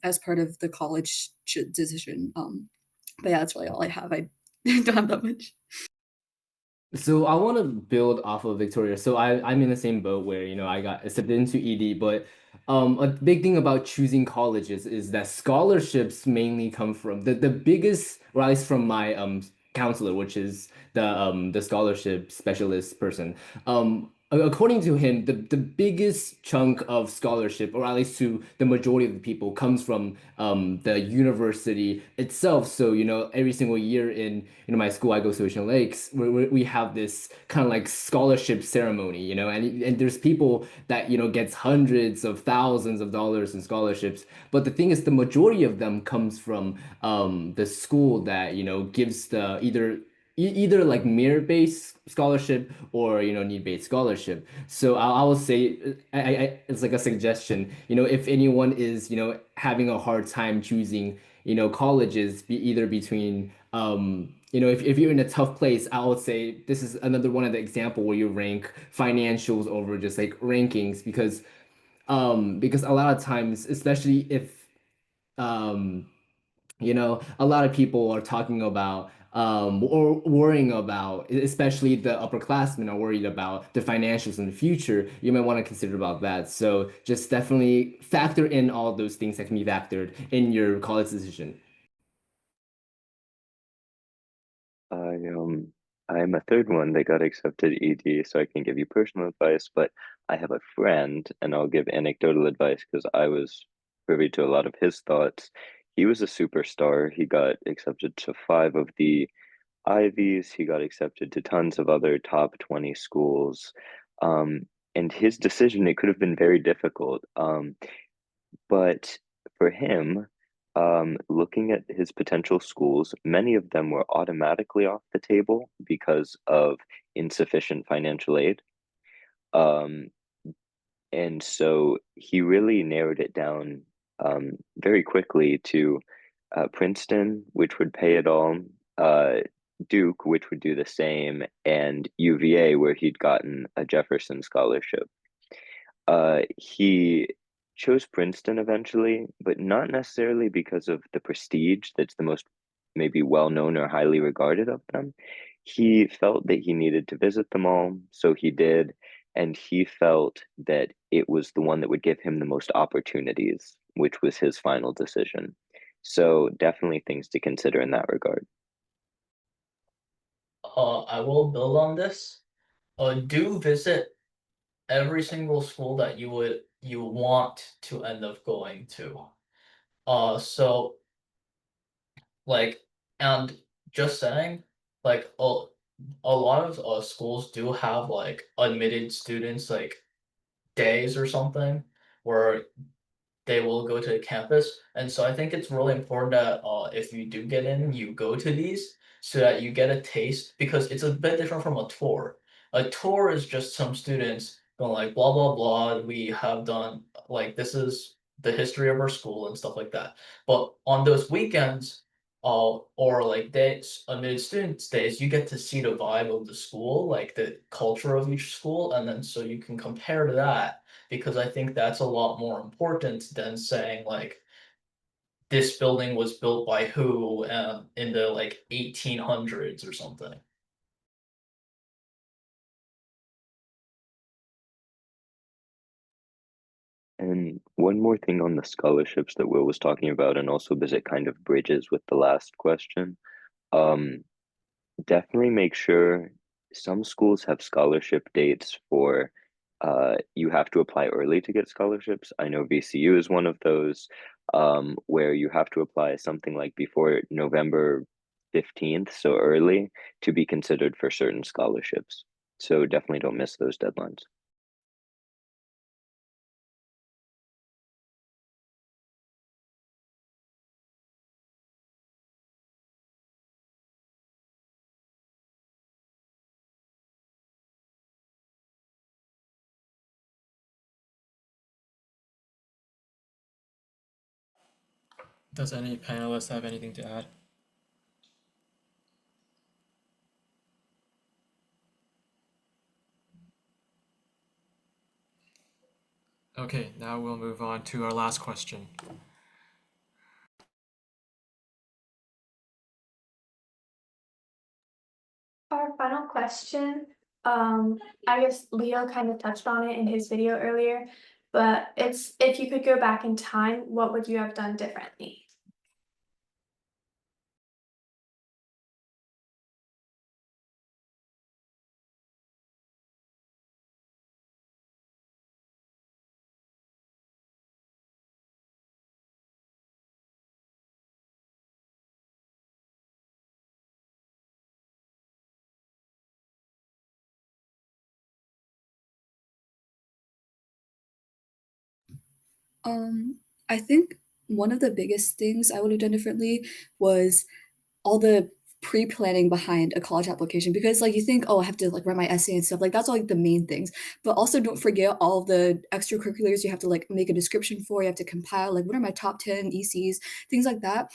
as part of the college decision. But yeah, that's really all I have. I don't have that much. So I want to build off of Victoria. So I'm in the same boat where, you know, I got accepted into ED, but a big thing about choosing colleges is that scholarships mainly come from the biggest, or at least from my counselor, which is the scholarship specialist person. According to him, the biggest chunk of scholarship, or at least to the majority of the people, comes from the university itself. So, you know, every single year in my school, I go to Ocean Lakes, we have this kind of like scholarship ceremony, you know, and there's people that, you know, gets hundreds of thousands of dollars in scholarships. But the thing is, the majority of them comes from the school that, you know, gives the either like merit-based scholarship or, you know, need-based scholarship. So I will say it's like a suggestion, you know, if anyone is, you know, having a hard time choosing, colleges either between if you're in a tough place, I would say this is another one of the example where you rank financials over just like rankings because a lot of times, especially if um a lot of people are talking about or worrying about, especially the upperclassmen are worried about the financials in the future. You might want to consider about that. So just definitely factor in all those things that can be factored in your college decision. I'm a third one that got accepted ED, so I can give you personal advice, but I have a friend, and I'll give anecdotal advice because I was privy to a lot of his thoughts. He was a superstar. He got accepted to 5 of the Ivies. He got accepted to tons of other top 20 schools. Um, and his decision, it could have been very difficult. But for him, looking at his potential schools, many of them were automatically off the table because of insufficient financial aid. Um, and so he really narrowed it down very quickly to Princeton, which would pay it all, uh, Duke, which would do the same, and UVA, where he'd gotten a Jefferson scholarship. He chose Princeton eventually, but not necessarily because of the prestige that's the most maybe well known or highly regarded of them. He felt that he needed to visit them all, so he did, and he felt that it was the one that would give him the most opportunities, which was his final decision. So definitely things to consider in that regard. I will build on this. Do visit every single school that you want to end up going to. So like, and just saying, like a lot of schools do have like admitted students like days or something where they will go to campus. And so I think it's really important that if you do get in, you go to these so that you get a taste because it's a bit different from a tour. A tour is just some students going like blah blah blah. We have done like this is the history of our school and stuff like that. But on those weekends, or like days, admitted students days, you get to see the vibe of the school, like the culture of each school, and then so you can compare to that because I think that's a lot more important than saying like this building was built by who in the like 1800s or something. And one more thing on the scholarships that Will was talking about, and also because it kind of bridges with the last question. Um, Definitely make sure some schools have scholarship dates for you have to apply early to get scholarships. I know VCU is one of those where you have to apply something like before November 15th, so early to be considered for certain scholarships. So definitely don't miss those deadlines. Does any panelists have anything to add? Okay, now we'll move on to our last question. Our final question, I guess Leo kind of touched on it in his video earlier, but it's if you could go back in time, what would you have done differently? I think one of the biggest things I would have done differently was all the pre-planning behind a college application, because like you think, oh, I have to like write my essay and stuff, like that's all like the main things, but also don't forget all of the extracurriculars you have to like make a description for, you have to compile like what are my top 10 ECs, things like that.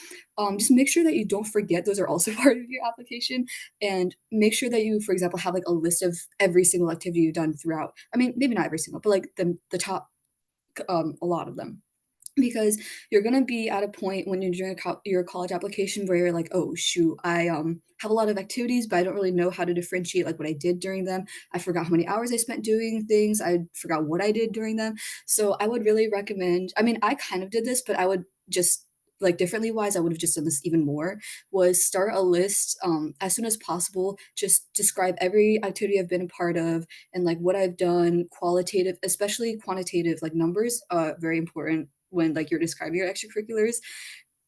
Just make sure that you don't forget those are also part of your application, and make sure that you, for example, have like a list of every single activity you've done throughout. I mean, maybe not every single, but like the top a lot of them, because you're gonna be at a point when you're doing your college application where you're like, oh shoot, I have a lot of activities, but I don't really know how to differentiate like what I did during them. I forgot how many hours I spent doing things. I forgot what I did during them. So I would really recommend. I mean, I kind of did this, but I would just like differently wise, I would have just done this even more. Was start a list as soon as possible. Just describe every activity I've been a part of and like what I've done, qualitative, especially quantitative, like numbers, very important when like you're describing your extracurriculars.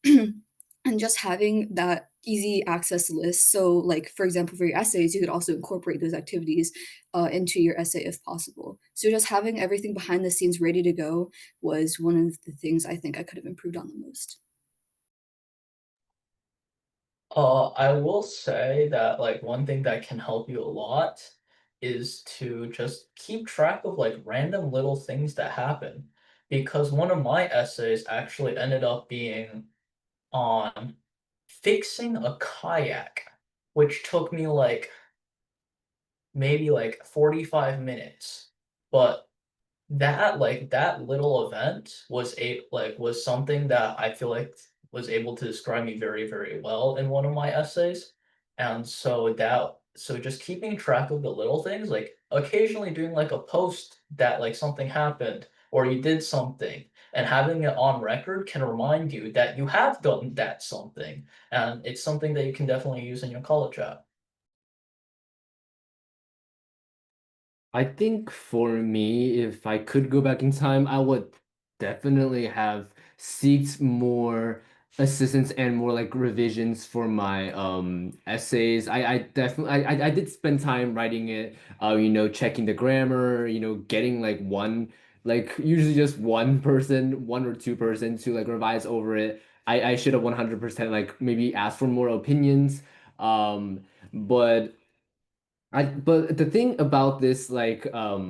And just having that easy access list. So like for example, for your essays, you could also incorporate those activities into your essay if possible. So just having everything behind the scenes ready to go was one of the things I think I could have improved on the most. I will say that like one thing that can help you a lot is to just keep track of like random little things that happen. Because one of my essays actually ended up being on fixing a kayak, which took me like maybe like 45 minutes. But that little event was something that I feel like was able to describe me very, very well in one of my essays. And so just keeping track of the little things, like occasionally doing like a post that like something happened or you did something and having it on record can remind you that you have done that something. And it's something that you can definitely use in your college app. I think for me, if I could go back in time, I would definitely have seeked more assistance and more like revisions for my essays. I definitely I did spend time writing it, checking the grammar, getting like one like usually just one person, one or two person to like revise over it. I should have 100% like maybe asked for more opinions. But but the thing about this, like, a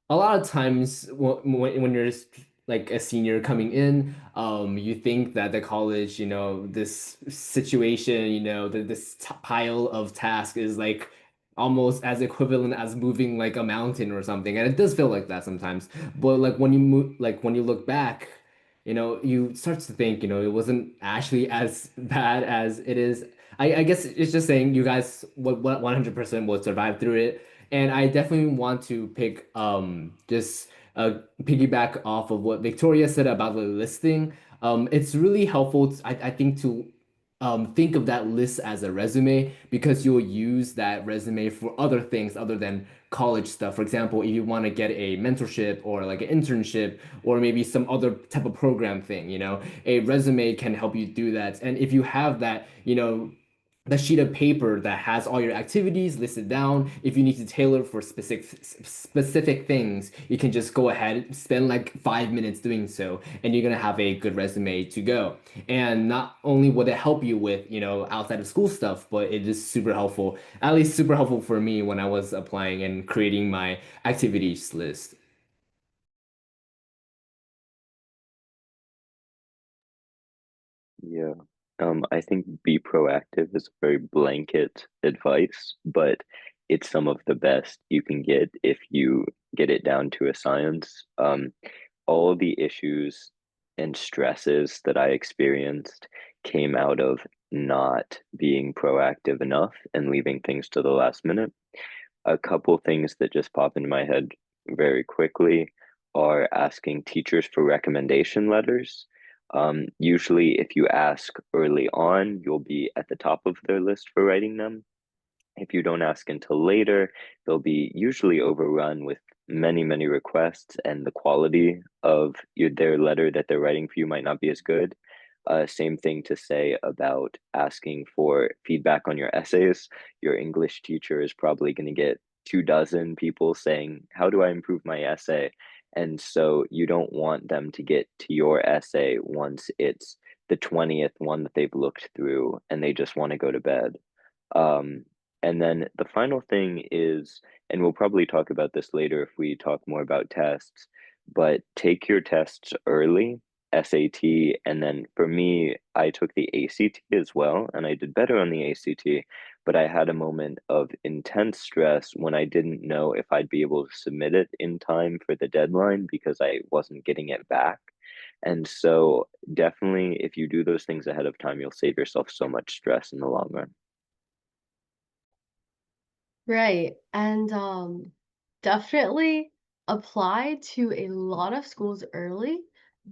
lot of times when you're like a senior coming in, you think that the college, this situation, this pile of task is like almost as equivalent as moving like a mountain or something, and it does feel like that sometimes. But like when you move, like when you look back, you start to think, it wasn't actually as bad as it is. I guess it's just saying you guys what 100% will survive through it. And I definitely want to pick just piggyback off of what Victoria said about the listing. It's really helpful I think to think of that list as a resume, because you'll use that resume for other things other than college stuff. For example, if you want to get a mentorship or like an internship or maybe some other type of program thing, a resume can help you do that. And if you have that, the sheet of paper that has all your activities listed down. If you need to tailor for specific things, you can just go ahead, spend like 5 minutes doing so, and you're gonna have a good resume to go. And not only would it help you with, outside of school stuff, but it is super helpful, at least super helpful for me when I was applying and creating my activities list. Yeah. I think be proactive is very blanket advice, but it's some of the best you can get if you get it down to a science. All the issues and stresses that I experienced came out of not being proactive enough and leaving things to the last minute. A couple things that just pop into my head very quickly are asking teachers for recommendation letters. Usually, if you ask early on, you'll be at the top of their list for writing them. If you don't ask until later, they'll be usually overrun with many, many requests, and the quality of their letter that they're writing for you might not be as good. Same thing to say about asking for feedback on your essays. Your English teacher is probably going to get 2 dozen people saying, how do I improve my essay? And so you don't want them to get to your essay once it's the 20th one that they've looked through and they just want to go to bed. And then the final thing is, and we'll probably talk about this later if we talk more about tests, but take your tests early, SAT, and then for me, I took the ACT as well, and I did better on the ACT, but I had a moment of intense stress when I didn't know if I'd be able to submit it in time for the deadline because I wasn't getting it back. And so, definitely, if you do those things ahead of time, you'll save yourself so much stress in the long run. Right. And definitely apply to a lot of schools early.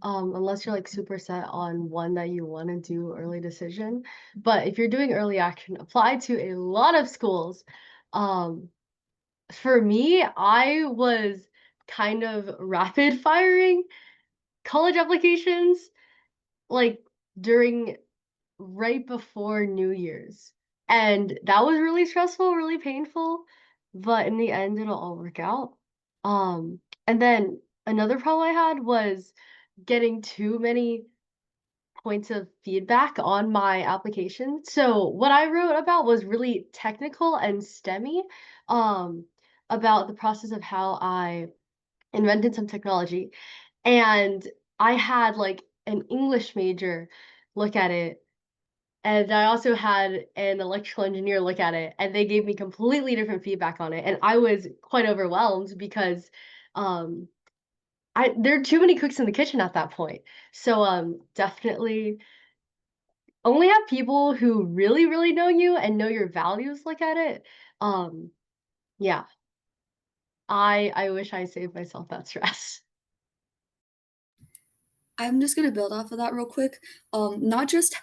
Unless you're like super set on one that you want to do early decision. But if you're doing early action, apply to a lot of schools. Um, for me, I was kind of rapid firing college applications like during right before New Year's. And that was really stressful, really painful, but in the end it'll all work out. And then another problem I had was getting too many points of feedback on my application. So what I wrote about was really technical and STEMmy, um, about the process of how I invented some technology. And I had like an English major look at it, and I also had an electrical engineer look at it, and they gave me completely different feedback on it. And I was quite overwhelmed because um there are too many cooks in the kitchen at that point. So definitely only have people who really, really know you and know your values look at it. Um yeah, I wish I saved myself that stress. I'm just gonna build off of that real quick. Not just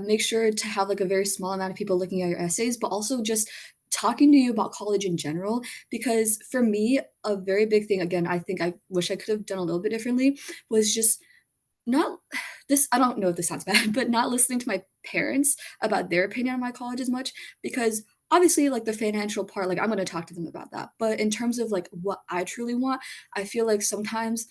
make sure to have like a very small amount of people looking at your essays, but also just talking to you about college in general. Because for me, a very big thing, again, I think I wish I could have done a little bit differently, was just not this. I don't know if this sounds bad, but not listening to my parents about their opinion on my college as much because obviously like the financial part, like I'm going to talk to them about that. But in terms of like what I truly want, I feel like sometimes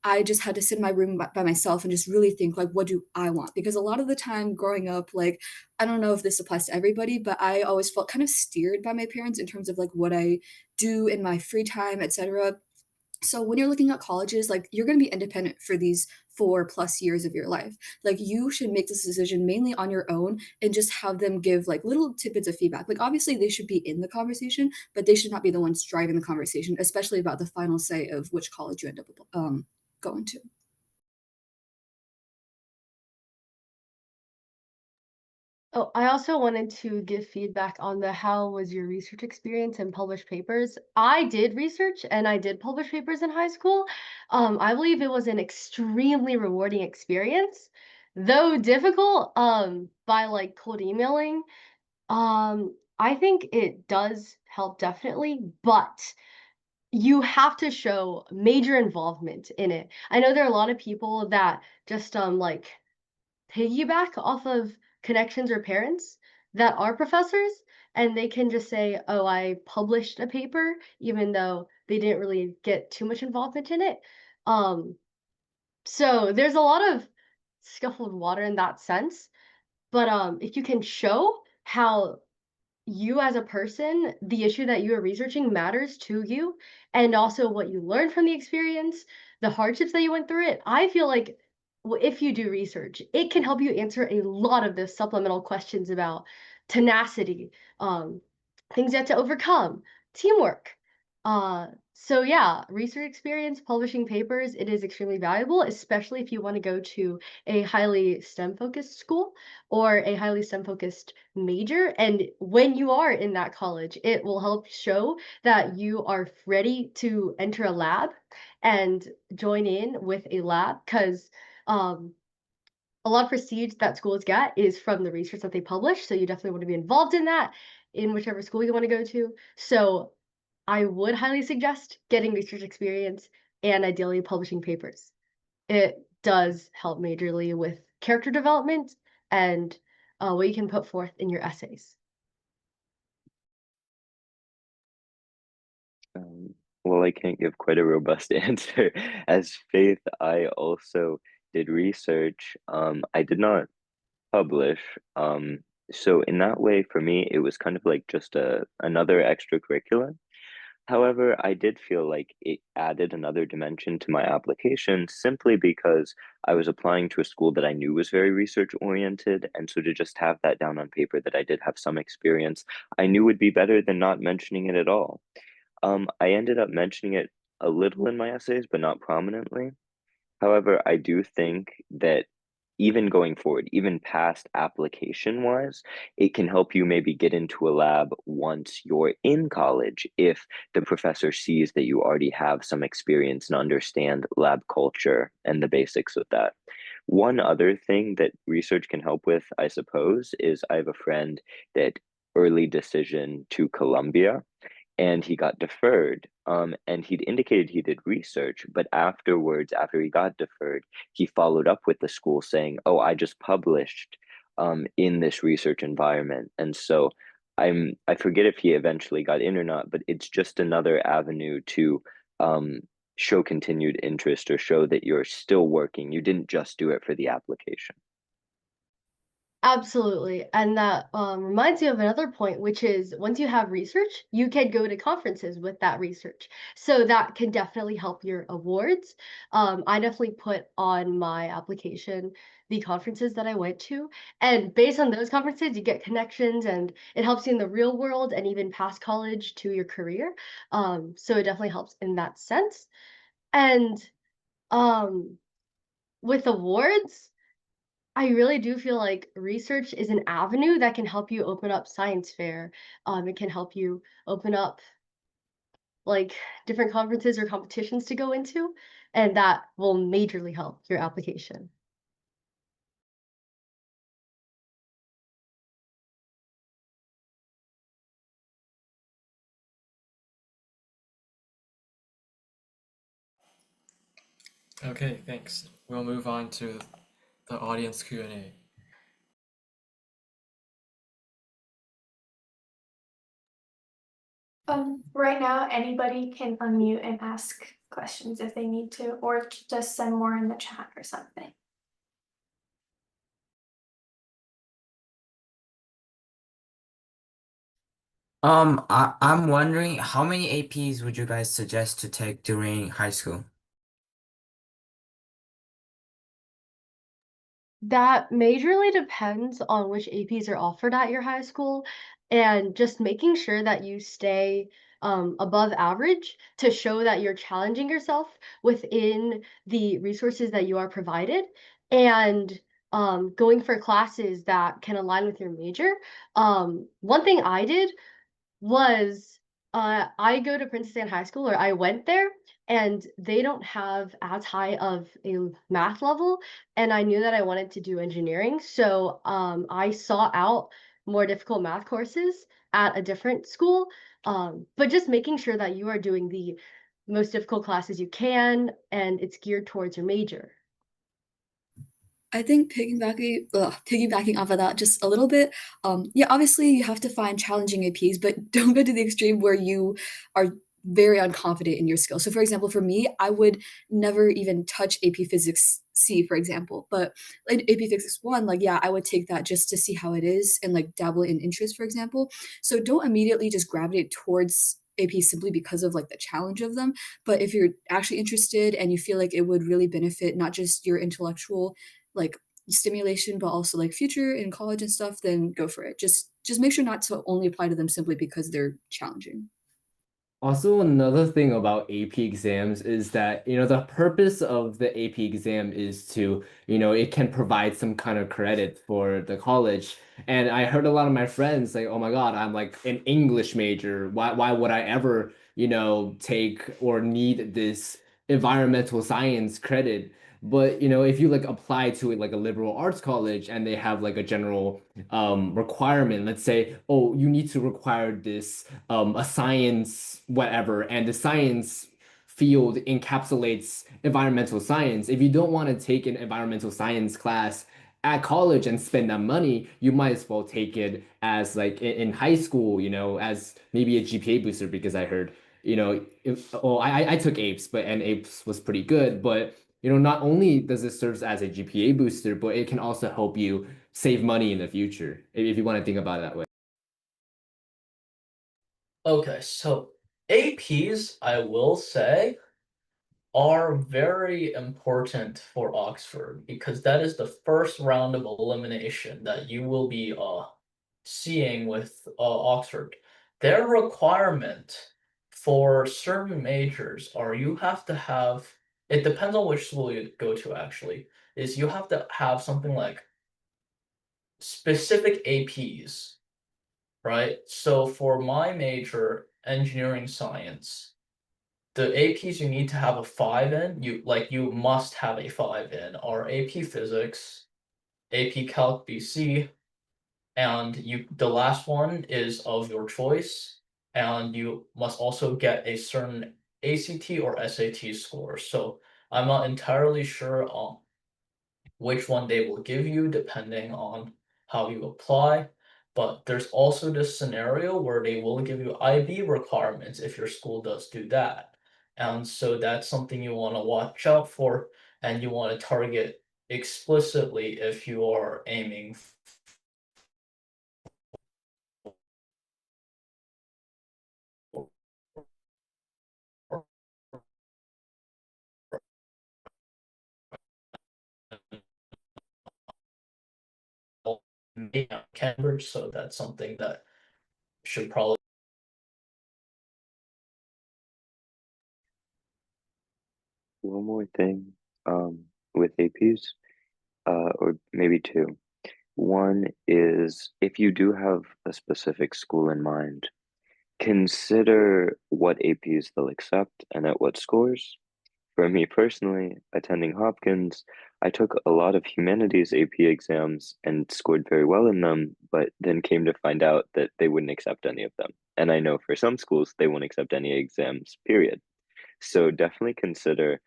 I just had to sit in my room by myself and just really think like what do I want? Because a lot of the time growing up, like I don't know if this applies to everybody, but I always felt kind of steered by my parents in terms of like what I do in my free time, etc. So when you're looking at colleges, like you're going to be independent for these 4+ years of your life. Like you should make this decision mainly on your own and just have them give like little tidbits of feedback. Like obviously they should be in the conversation, but they should not be the ones driving the conversation, especially about the final say of which college you end up going to. Oh, I also wanted to give feedback on the how was your research experience and published papers. I did research and I did publish papers in high school. I believe it was an extremely rewarding experience, though difficult, by like cold emailing. I think it does help definitely, but you have to show major involvement in it. I know there are a lot of people that just like piggyback off of connections or parents that are professors, and they can just say, "Oh, I published a paper," even though they didn't really get too much involvement in it. Um, so there's a lot of scuffled water in that sense. But if you can show how you as a person, the issue that you are researching matters to you, and also what you learned from the experience, the hardships that you went through it. I feel like if you do research, it can help you answer a lot of the supplemental questions about tenacity, um, things you have to overcome, teamwork. So yeah, research experience, publishing papers, it is extremely valuable, especially if you want to go to a highly STEM focused school or a highly STEM focused major. And when you are in that college, it will help show that you are ready to enter a lab and join in with a lab because um, a lot of prestige that schools get is from the research that they publish. So you definitely want to be involved in that in whichever school you want to go to. So I would highly suggest getting research experience and ideally publishing papers. It does help majorly with character development and what you can put forth in your essays. Well, I can't give quite a robust answer. As Faith, I also did research. I did not publish. So in that way, for me, it was kind of like just another extracurricular. However, I did feel like it added another dimension to my application simply because I was applying to a school that I knew was very research oriented. And so to just have that down on paper that I did have some experience, I knew would be better than not mentioning it at all. I ended up mentioning it a little in my essays, but not prominently. However, I do think that even going forward, even past application wise, it can help you maybe get into a lab once you're in college if the professor sees that you already have some experience and understand lab culture and the basics of that. One other thing that research can help with, I suppose, is I have a friend that early decision to Columbia and he got deferred. And he'd indicated he did research, but afterwards, after he got deferred, he followed up with the school saying, "Oh, I just published in this research environment." And so I forget if he eventually got in or not, but it's just another avenue to um, show continued interest or show that you're still working. You didn't just do it for the application. Absolutely. And that reminds me of another point, which is once you have research, you can go to conferences with that research. So that can definitely help your awards. I definitely put on my application the conferences that I went to. And based on those conferences, you get connections and it helps you in the real world and even past college to your career. So it definitely helps in that sense. And um, with awards, I really do feel like research is an avenue that can help you open up science fair. It can help you open up like different conferences or competitions to go into, and that will majorly help your application. Okay, thanks. We'll move on to the audience Q&A. Right now, anybody can unmute and ask questions if they need to, or just send more in the chat or something. I'm wondering how many APs would you guys suggest to take during high school? That majorly depends on which APs are offered at your high school and just making sure that you stay above average to show that you're challenging yourself within the resources that you are provided and going for classes that can align with your major. One thing I did was I go to Princess Anne High School, or I went there, and they don't have as high of a math level. And I knew that I wanted to do engineering, so I sought out more difficult math courses at a different school. But just making sure that you are doing the most difficult classes you can, and it's geared towards your major. I think piggybacking off of that just a little bit, yeah, obviously you have to find challenging APs, but don't go to the extreme where you are very unconfident in your skill. So for example, for me, I would never even touch AP Physics C, for example, but like AP Physics 1, like, yeah, I would take that just to see how it is and like dabble in interest, for example. So don't immediately just gravitate towards AP simply because of like the challenge of them. But if you're actually interested and you feel like it would really benefit not just your intellectual like stimulation, but also like future in college and stuff, then go for it. Just make sure not to only apply to them simply because they're challenging. Also, another thing about AP exams is that, the purpose of the AP exam is to, it can provide some kind of credit for the college. And I heard a lot of my friends say, "Oh my God, I'm like an English major. Why would I ever, take or need this environmental science credit?" But, if you like apply to it like a liberal arts college and they have like a general requirement, let's say, "Oh, you need to require this a science whatever," and the science field encapsulates environmental science. If you don't want to take an environmental science class at college and spend that money, you might as well take it as like in high school, as maybe a GPA booster, because I heard, I took APES, and APES was pretty good, but not only does it serve as a GPA booster, but it can also help you save money in the future, if you want to think about it that way. Okay, so APs, I will say, are very important for Oxford because that is the first round of elimination that you will be seeing with Oxford. Their requirement for certain majors are you have to have, it depends on which school you go to actually, is you have to have something like specific APs, right? So for my major, engineering science, the APs you need to have a 5 in, you must have a 5 in, are AP Physics, AP Calc BC, and the last one is of your choice, and you must also get a certain ACT or SAT score. So I'm not entirely sure on which one they will give you depending on how you apply. But there's also this scenario where they will give you IB requirements if your school does do that. And so that's something you want to watch out for and you want to target explicitly if you are aiming for Cambridge. So that's something that should probably. One more thing, with APs, or maybe two. One is if you do have a specific school in mind, consider what APs they'll accept and at what scores. For me personally, attending Hopkins, I took a lot of humanities AP exams and scored very well in them, but then came to find out that they wouldn't accept any of them. And I know for some schools, they won't accept any exams, period. So definitely consider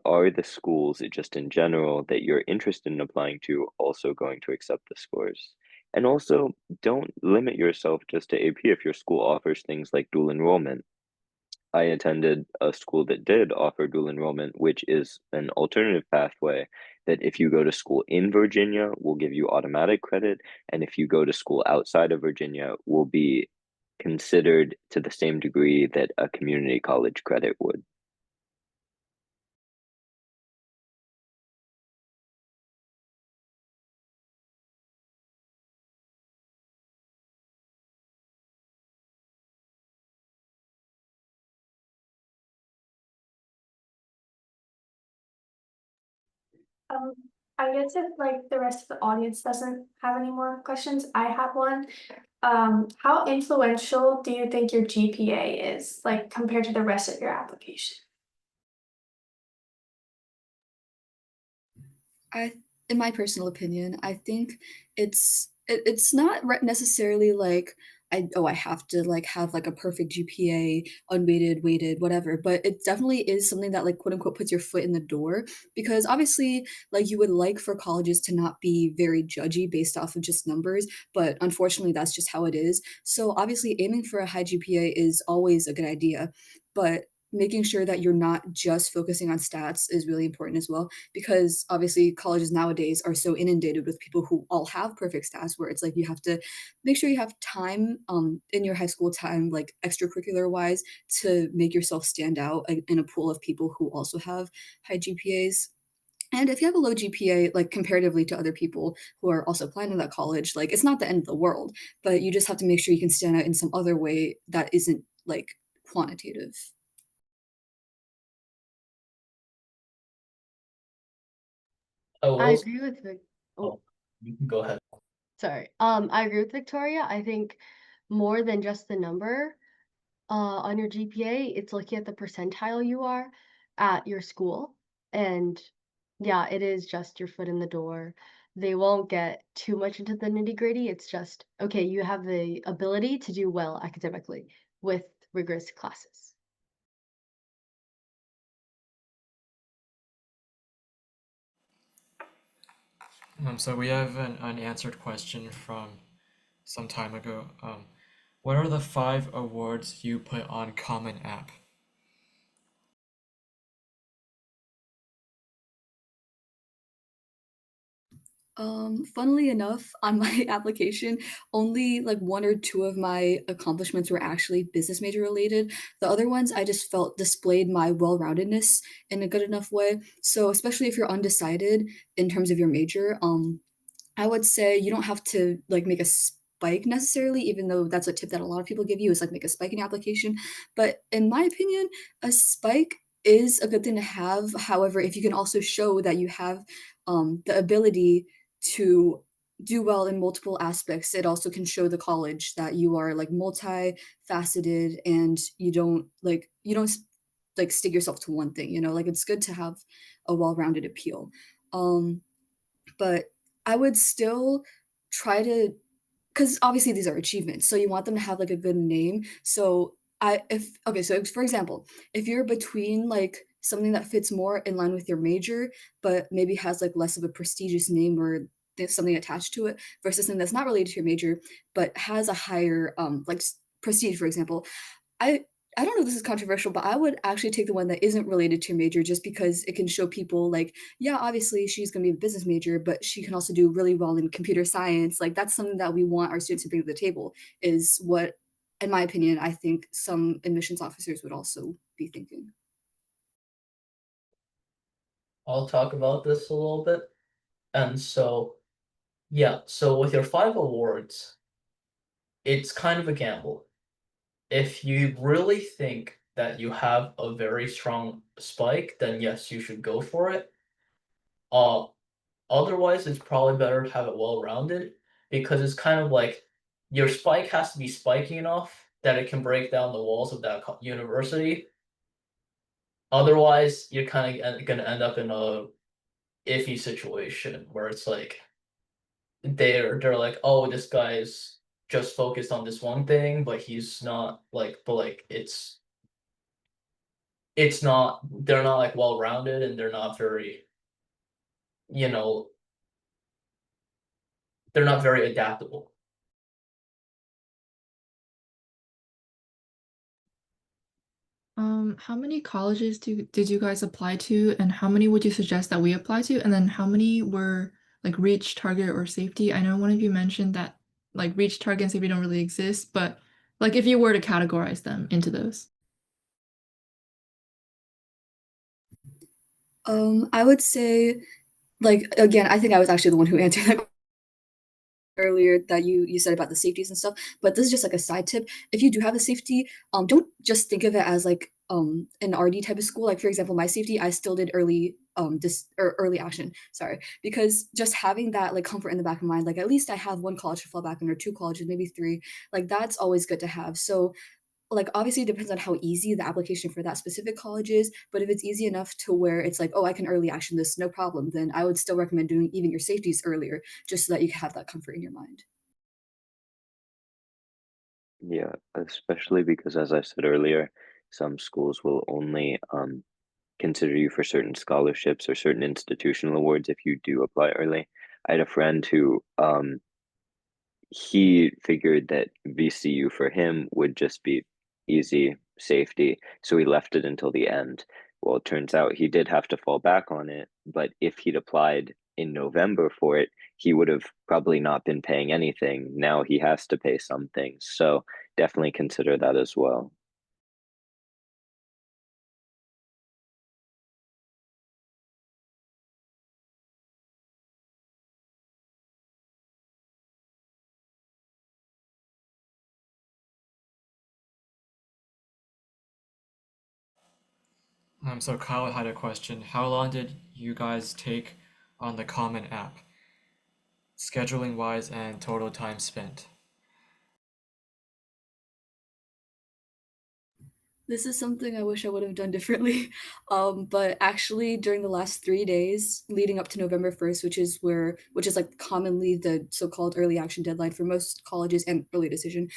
are the schools, just in general, that you're interested in applying to also going to accept the scores? And also, don't limit yourself just to AP if your school offers things like dual enrollment. I attended a school that did offer dual enrollment, which is an alternative pathway that if you go to school in Virginia, will give you automatic credit, and if you go to school outside of Virginia, will be considered to the same degree that a community college credit would. Um, I guess if like the rest of the audience doesn't have any more questions, I have one. How influential do you think your GPA is, like compared to the rest of your application? In my personal opinion, I think it's not necessarily like I have to like have like a perfect GPA, unweighted, weighted, whatever. But it definitely is something that like quote unquote puts your foot in the door because obviously like you would like for colleges to not be very judgy based off of just numbers, but unfortunately that's just how it is. So obviously aiming for a high GPA is always a good idea, but making sure that you're not just focusing on stats is really important as well because obviously colleges nowadays are so inundated with people who all have perfect stats where it's like you have to make sure you have time in your high school time like extracurricular wise to make yourself stand out in a pool of people who also have high GPAs. And if you have a low GPA, like comparatively to other people who are also applying to that college, like it's not the end of the world, but you just have to make sure you can stand out in some other way that isn't like quantitative. I I will. agree with Vic. Oh, Oh, you can go ahead. sorry. I agree with Victoria. I think more than just the number on your GPA, it's looking at the percentile you are at your school. And yeah, it is just your foot in the door. They won't get too much into the nitty-gritty. It's just, okay, you have the ability to do well academically with rigorous classes. So we have an unanswered question from some time ago. What are the 5 awards you put on Common App? Funnily enough, on my application, only like one or two of my accomplishments were actually business major related. The other ones I just felt displayed my well-roundedness in a good enough way. So especially if you're undecided in terms of your major, I would say you don't have to like make a spike necessarily, even though that's a tip that a lot of people give you is like make a spike in your application. But in my opinion, a spike is a good thing to have. However, if you can also show that you have the ability to do well in multiple aspects, it also can show the college that you are like multifaceted and you don't like stick yourself to one thing, you know, like it's good to have a well-rounded appeal. Um, but I would still try to, because obviously these are achievements, so you want them to have, like, a good name, so I if okay, so for example, if you're between, like, something that fits more in line with your major, but maybe has, like, less of a prestigious name or there's something attached to it versus something that's not related to your major, but has a higher, like, prestige, for example, I I don't know if this is controversial, but I would actually take the one that isn't related to your major just because it can show people like, yeah, obviously she's gonna be a business major, but she can also do really well in computer science. Like that's something that we want our students to bring to the table, is what, in my opinion, I think some admissions officers would also be thinking. I'll talk about this a little bit. And so, yeah, so with your 5 awards, it's kind of a gamble. If you really think that you have a very strong spike, then yes, you should go for it. Uh, Otherwise, it's probably better to have it well-rounded because it's kind of like your spike has to be spiky enough that it can break down the walls of that university. Otherwise, you're kind of gonna end up in a iffy situation where it's like they're like, oh, this guy's just focused on this one thing, but he's not like, but like it's not they're not like well rounded and they're not very, you know, they're not very adaptable. How many colleges did you guys apply to, and how many would you suggest that we apply to? And then how many were like reach, target, or safety? I know one of you mentioned that like reach, target, and safety don't really exist, but like if you were to categorize them into those. I would say, like again, I think I was actually the one who answered that earlier that you said about the safeties and stuff, but this is just like a side tip. If you do have a safety, don't just think of it as like an RD type of school. Like for example, my safety, I still did early this or early action, sorry, because just having that like comfort in the back of my mind, like at least I have one college to fall back on or two colleges, maybe three, like that's always good to have. So like obviously it depends on how easy the application for that specific college is, but if it's easy enough to where it's like, oh, I can early action this, no problem, then I would still recommend doing even your safeties earlier, just so that you have that comfort in your mind. Yeah, especially because as I said earlier, some schools will only consider you for certain scholarships or certain institutional awards if you do apply early. I had a friend who he figured that VCU for him would just be easy safety, so he left it until the end. Well, it turns out he did have to fall back on it, but if he'd applied in November for it, he would have probably not been paying anything. Now he has to pay some things, so definitely consider that as well. So Kyle had a question. How long did you guys take on the Common App, scheduling wise and total time spent? This is something I wish I would have done differently. But actually during the last 3 days leading up to November 1st, which is like commonly the so-called early action deadline for most colleges and early decision,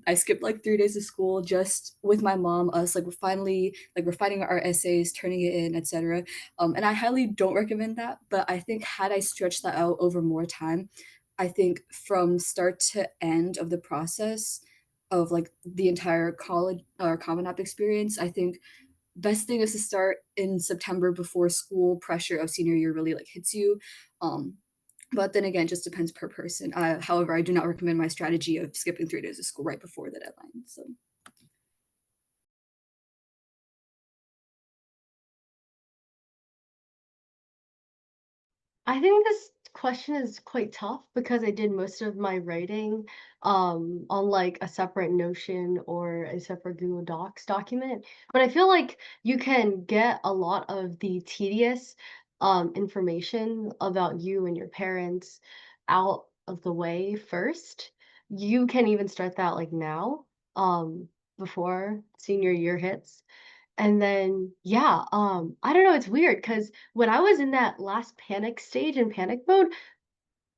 I skipped like 3 days of school just with my mom, us like we're finding our essays, turning it in, etc. And I highly don't recommend that, but I think had I stretched that out over more time, I think from start to end of the process of like the entire college or Common App experience, I think best thing is to start in September before school pressure of senior year really like hits you. Um, But then again, just depends per person. However, I do not recommend my strategy of skipping 3 days of school right before the deadline. So I think this question is quite tough because I did most of my writing on like a separate Notion or a separate Google Docs document. But I feel like you can get a lot of the tedious information about you and your parents out of the way first. You can even start that like now, before senior year hits. And then, yeah, I don't know, it's weird because when I was in that last panic stage and panic mode,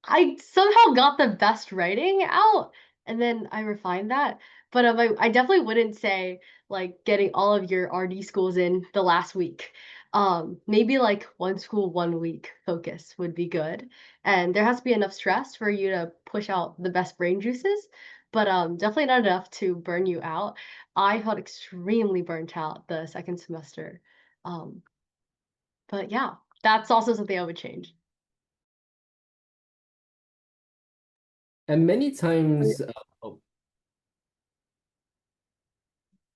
I somehow got the best writing out, and then I refined that. But I definitely wouldn't say like getting all of your RD schools in the last week. Maybe like one school, 1 week focus would be good. And there has to be enough stress for you to push out the best brain juices, but definitely not enough to burn you out. I felt extremely burnt out the second semester. Um, but yeah, that's also something I would change. And many times, oh,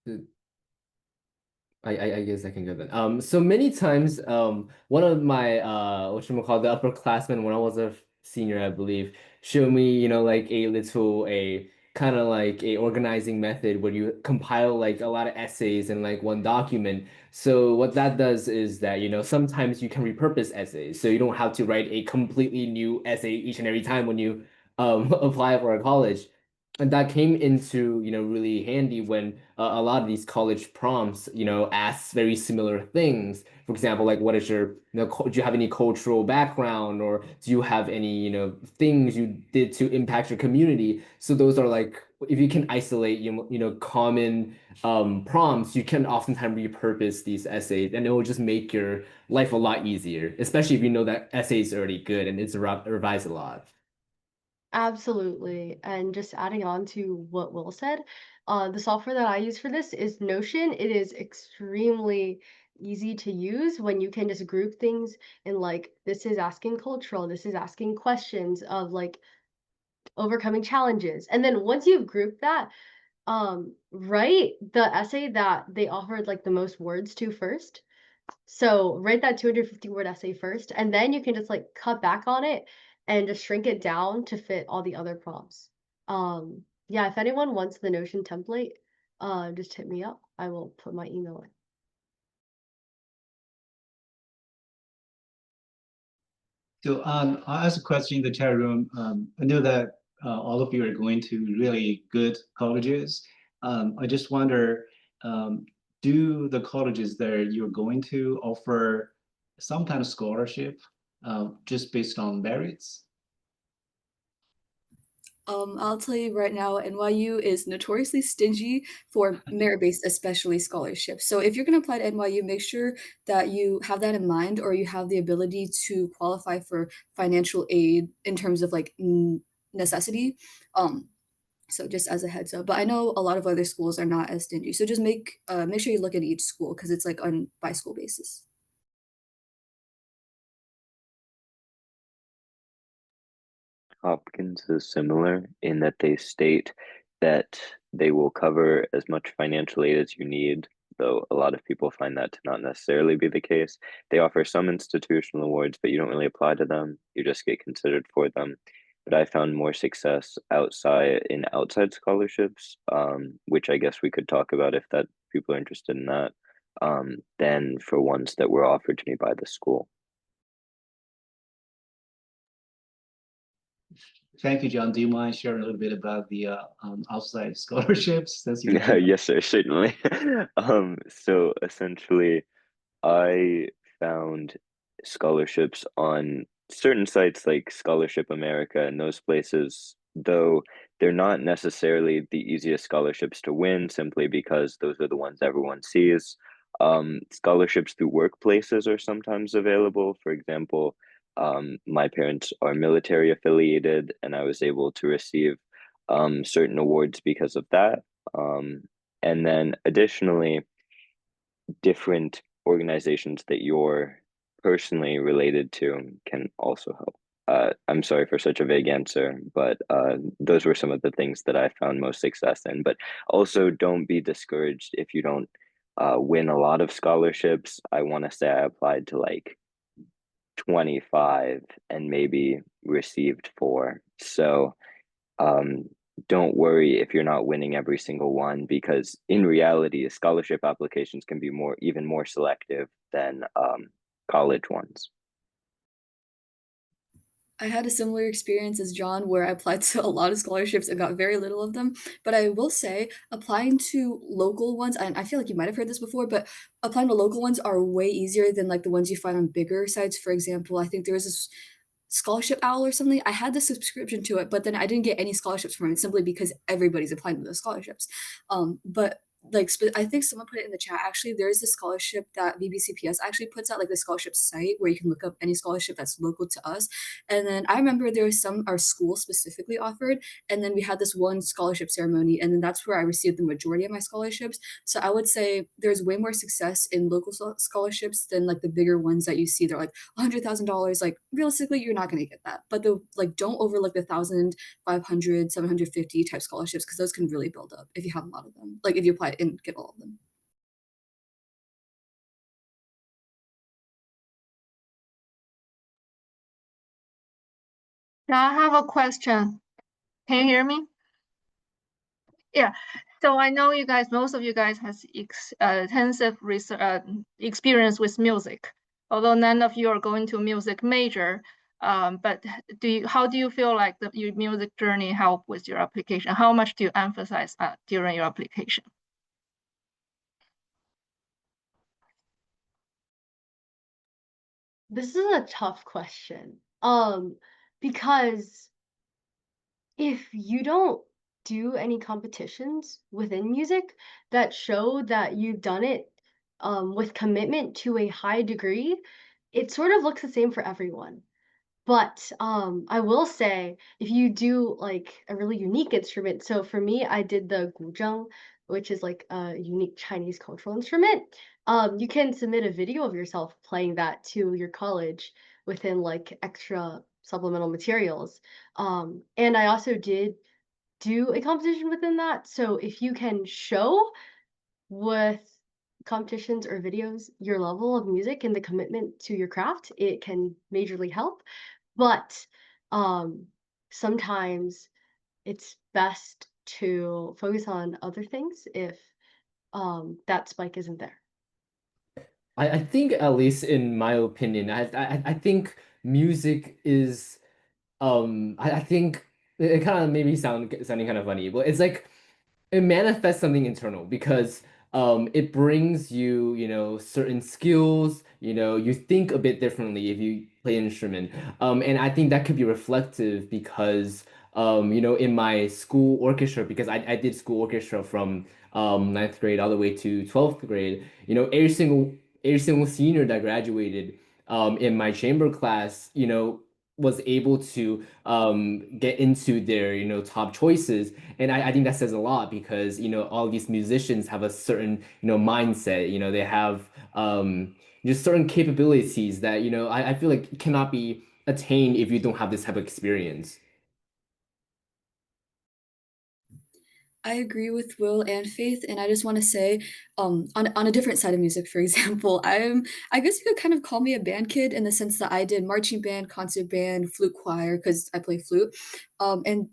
the- I guess I can go then. So many times, one of my whatchamacallit, the upperclassmen when I was a senior, I believe, showed me, like a kind of like a organizing method where you compile like a lot of essays in like one document. So what that does is that, sometimes you can repurpose essays. So you don't have to write a completely new essay each and every time when you apply for a college. And that came into, really handy when a lot of these college prompts, ask very similar things. For example, like what is your, do you have any cultural background, or do you have any, things you did to impact your community? So those are like, if you can isolate, common prompts, you can oftentimes repurpose these essays, and it will just make your life a lot easier, especially if you know that essay is already good and it's revised a lot. Absolutely. And just adding on to what Will said, the software that I use for this is Notion. It is extremely easy to use when you can just group things in like, this is asking cultural, this is asking questions of like overcoming challenges. And then once you've grouped that, write the essay that they offered like the most words to first. So write that 250-word essay first, and then you can just like cut back on it and just shrink it down to fit all the other prompts. Yeah, if anyone wants the Notion template, just hit me up. I will put my email in. So I'll ask a question in the chat room. I know that all of you are going to really good colleges. I just wonder, do the colleges that you're going to offer some kind of scholarship just based on merits? I'll tell you right now, NYU is notoriously stingy for merit-based, especially scholarships. So if you're going to apply to NYU, make sure that you have that in mind, or you have the ability to qualify for financial aid in terms of like necessity. So just as a heads up, but I know a lot of other schools are not as stingy. So just make sure you look at each school because it's like on by school basis. Hopkins is similar in that they state that they will cover as much financial aid as you need, though a lot of people find that to not necessarily be the case. They offer some institutional awards, but you don't really apply to them. You just get considered for them. But I found more success outside scholarships, which I guess we could talk about if that people are interested in that, than for ones that were offered to me by the school. Thank you, John. Do you mind sharing a little bit about the outside scholarships? Since you Yes, sir, certainly. So essentially, I found scholarships on certain sites like Scholarship America and those places, though they're not necessarily the easiest scholarships to win simply because those are the ones everyone sees. Scholarships through workplaces are sometimes available. For example, my parents are military affiliated, and I was able to receive certain awards because of that. And then additionally, different organizations that you're personally related to can also help. I'm sorry for such a vague answer, but those were some of the things that I found most success in. But also, don't be discouraged if you don't win a lot of scholarships. I want to say I applied to like 25 and maybe received 4. So um, don't worry if you're not winning every single one, because in reality, scholarship applications can be even more selective than college ones. I had a similar experience as John where I applied to a lot of scholarships and got very little of them. But I will say, applying to local ones, and I feel like you might have heard this before, but applying to local ones are way easier than like the ones you find on bigger sites. For example, I think there was this Scholarship Owl or something. I had the subscription to it, but then I didn't get any scholarships from it simply because everybody's applying to those scholarships. But like I think someone put it in the chat. Actually, there's a scholarship that VBCPS actually puts out, like the scholarship site where you can look up any scholarship that's local to us. And then I remember there was some our school specifically offered, and then we had this one scholarship ceremony, and then that's where I received the majority of my scholarships. So I would say there's way more success in local scholarships than like the bigger ones that you see. They're like $100,000. Like realistically, you're not going to get that. But the like don't overlook the 1,500, 750 type scholarships because those can really build up if you have a lot of them. Like if you apply and get all of them. Yeah, I have a question. Can you hear me? Yeah. So I know you guys, most of you guys has extensive experience with music, although none of you are going to music major. But how do you feel like your music journey helped with your application? How much do you emphasize during your application? This is a tough question. Because if you don't do any competitions within music that show that you've done it with commitment to a high degree, it sort of looks the same for everyone. But I will say if you do like a really unique instrument, so for me, I did the guzheng, which is like a unique Chinese cultural instrument. You can submit a video of yourself playing that to your college within like extra supplemental materials. And I also did do a competition within that. So if you can show with competitions or videos your level of music and the commitment to your craft, it can majorly help. But sometimes it's best to focus on other things if that spike isn't there. I think at least in my opinion, I think music is I think it kind of maybe sounding kind of funny, but it's like it manifests something internal because it brings you, you know, certain skills, you know, you think a bit differently if you play an instrument. And I think that could be reflective because you know, in my school orchestra, because I did school orchestra from ninth grade all the way to 12th grade, you know, every single senior that graduated in my chamber class, you know, was able to get into their, you know, top choices. And I think that says a lot because, you know, all these musicians have a certain, you know, mindset, you know, they have just certain capabilities that, you know, I feel like cannot be attained if you don't have this type of experience. I agree with Will and Faith, and I just want to say, on a different side of music, for example, I guess you could kind of call me a band kid in the sense that I did marching band, concert band, flute choir because I play flute, and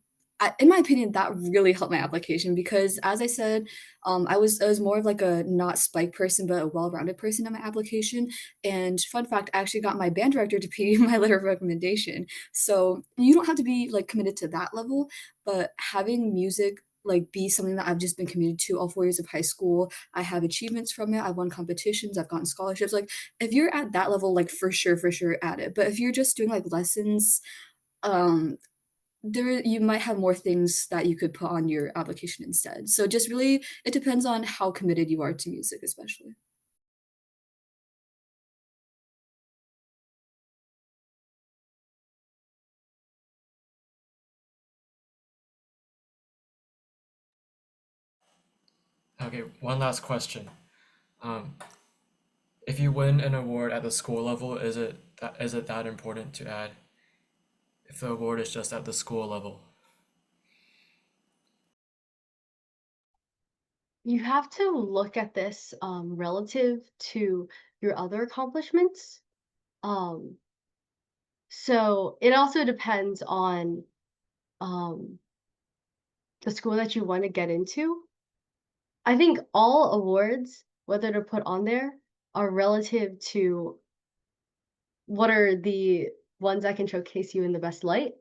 in my opinion, that really helped my application because, as I said, I was more of like a not spike person, but a well-rounded person in my application. And fun fact, I actually got my band director to be my letter of recommendation. So you don't have to be like committed to that level, but having music like be something that I've just been committed to all 4 years of high school. I have achievements from it. I've won competitions. I've gotten scholarships. Like if you're at that level, like for sure at it. But if you're just doing like lessons, um, there you might have more things that you could put on your application instead. So just really, it depends on how committed you are to music, especially. Okay, one last question. If you win an award at the school level, is it that important to add? if the award is just at the school level? You have to look at this relative to your other accomplishments. Um, so it also depends on um, the school that you want to get into. I think all awards, whether to put on there, are relative to what are the ones that can showcase you in the best light.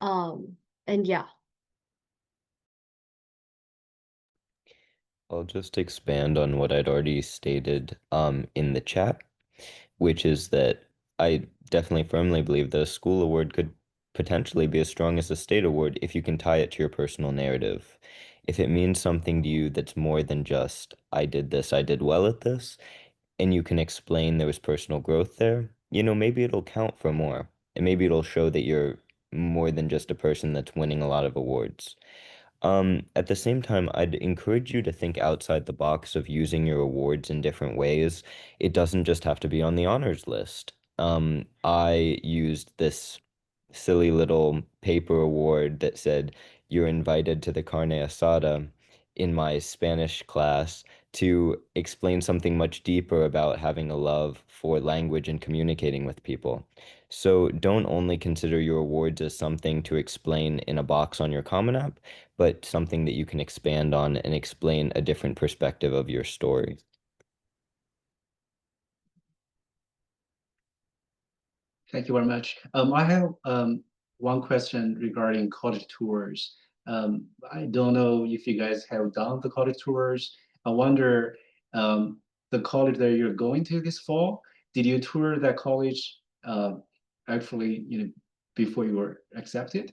And yeah. I'll just expand on what I'd already stated in the chat, which is that I definitely firmly believe that a school award could potentially be as strong as a state award if you can tie it to your personal narrative. If it means something to you that's more than just, I did this, I did well at this, and you can explain there was personal growth there, maybe it'll count for more. And maybe it'll show that you're more than just a person that's winning a lot of awards. At the same time, I'd encourage you to think outside the box of using your awards in different ways. It doesn't just have to be on the honors list. I used this silly little paper award that said you're invited to the carne asada in my Spanish class to explain something much deeper about having a love for language and communicating with people. So don't only consider your awards as something to explain in a box on your Common App, but something that you can expand on and explain a different perspective of your story. Thank you very much. I have one question regarding college tours. I don't know if you guys have done the college tours. I wonder, the college that you're going to this fall, did you tour that college actually, before you were accepted?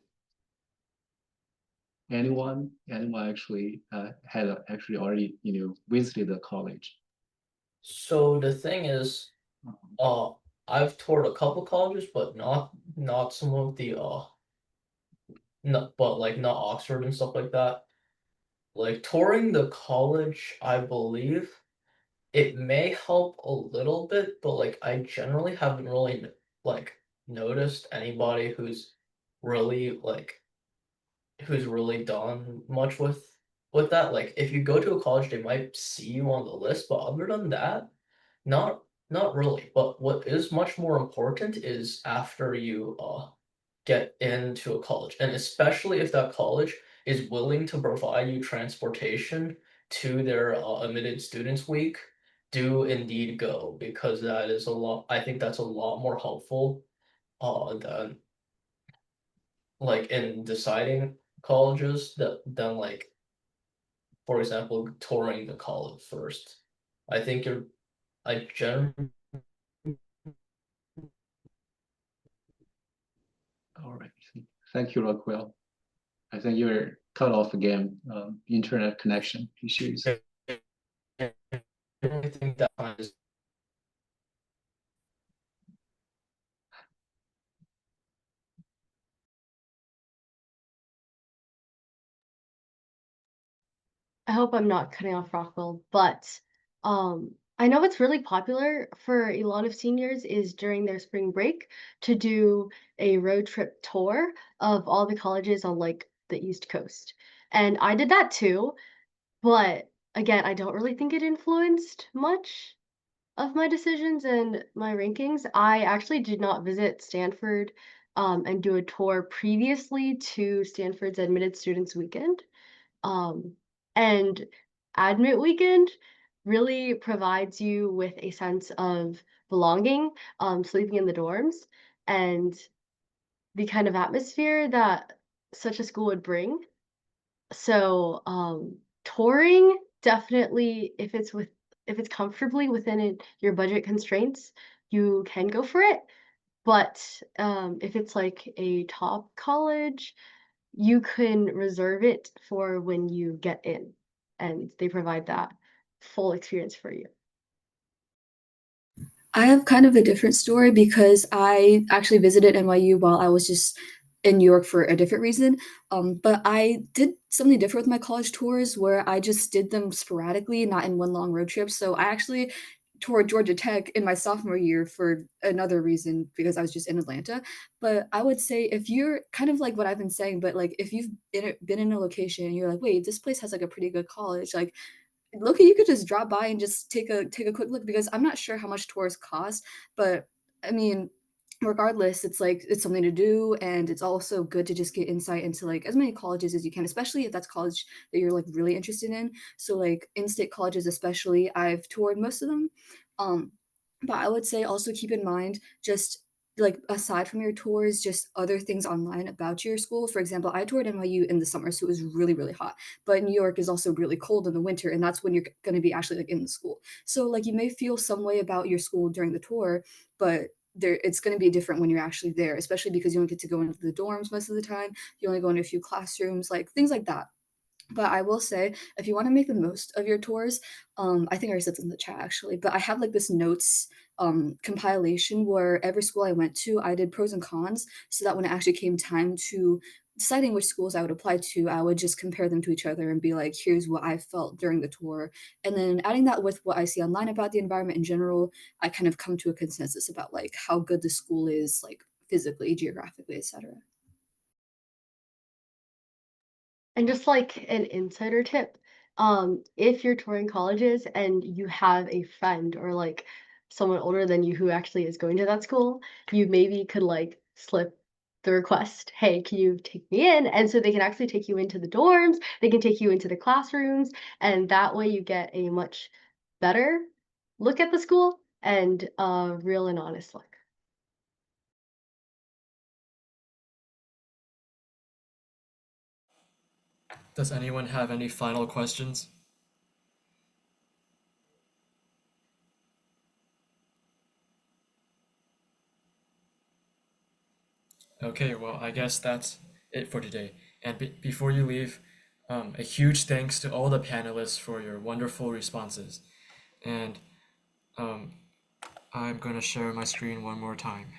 Anyone actually had actually already, visited the college? So the thing is, I've toured a couple colleges, but not some of the not Oxford and stuff like that. Like touring the college, I believe it may help a little bit, but like I generally haven't really like noticed anybody really like who's really done much with that. Like if you go to a college, they might see you on the list, but other than that, not really. But what is much more important is after you get into a college, and especially if that college is willing to provide you transportation to their admitted students week, do indeed go, because that is a lot. I think that's a lot more helpful than like in deciding colleges than like, for example, touring the college first. I think I generally All right. Thank you, Rockwell. I think you're cut off again. Internet connection issues. think that is I hope I'm not cutting off Rockwell, but I know what's really popular for a lot of seniors is during their spring break to do a road trip tour of all the colleges on like the East Coast. And I did that too, but again, I don't really think it influenced much of my decisions and my rankings. I actually did not visit Stanford and do a tour previously to Stanford's Admitted Students Weekend. Um, and Admit Weekend really provides you with a sense of belonging, sleeping in the dorms, and the kind of atmosphere that such a school would bring. So, touring definitely, if it's comfortably within your budget constraints, you can go for it. But if it's like a top college, you can reserve it for when you get in, and they provide that full experience for you. I have kind of a different story because I actually visited NYU while I was just in New York for a different reason. But I did something different with my college tours where I just did them sporadically, not in one long road trip. So I actually toured Georgia Tech in my sophomore year for another reason because I was just in Atlanta. But I would say if you're kind of like what I've been saying, but like if you've been in a location and you're like, wait, this place has like a pretty good college, like look, you could just drop by and just take a quick look because I'm not sure how much tours cost, but I mean, regardless, it's like it's something to do and it's also good to just get insight into like as many colleges as you can, especially if that's college that you're like really interested in. So like in-state colleges especially, I've toured most of them. But I would say also keep in mind just like aside from your tours, just other things online about your school. For example, I toured NYU in the summer, so it was really, really hot. But New York is also really cold in the winter, and that's when you're going to be actually like in the school. So like you may feel some way about your school during the tour, but it's going to be different when you're actually there, especially because you don't get to go into the dorms most of the time. You only go into a few classrooms, like things like that. But I will say, if you want to make the most of your tours, I think I already said this in the chat actually, but I have like this notes compilation where every school I went to, I did pros and cons, so that when it actually came time to deciding which schools I would apply to, I would just compare them to each other and be like, here's what I felt during the tour. And then adding that with what I see online about the environment in general, I kind of come to a consensus about like how good the school is, like physically, geographically, etc. And just like an insider tip, if you're touring colleges and you have a friend or like someone older than you who actually is going to that school, you maybe could like slip the request, hey, can you take me in? And so they can actually take you into the dorms, they can take you into the classrooms, and that way you get a much better look at the school and a real and honest look. Does anyone have any final questions? Okay, well, I guess that's it for today. And before you leave, a huge thanks to all the panelists for your wonderful responses. And I'm going to share my screen one more time.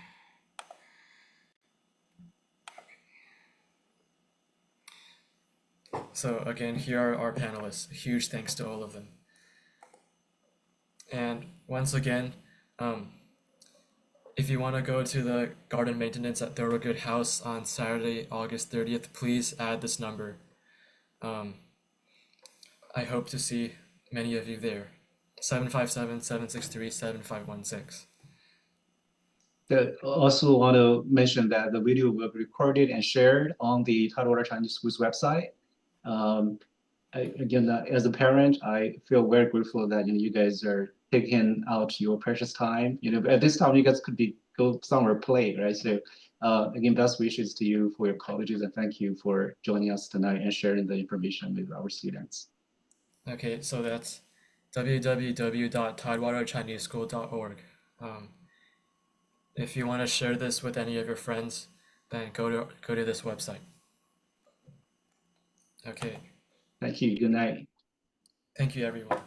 So again, here are our panelists. A huge thanks to all of them. And once again, if you want to go to the garden maintenance at Thorogood House on Saturday, August 30th, please add this number. I hope to see many of you there. 757-763-7516. Also want to mention that the video will be recorded and shared on the Tidewater Chinese Schools website. Again, as a parent, I feel very grateful that you guys are taking out your precious time. At this time, you guys could go somewhere play, right? So again, best wishes to you for your colleges, and thank you for joining us tonight and sharing the information with our students. Okay, so that's www.tidewaterchineseschool.org. If you want to share this with any of your friends, then go to this website. Okay. Thank you. Good night. Thank you, everyone.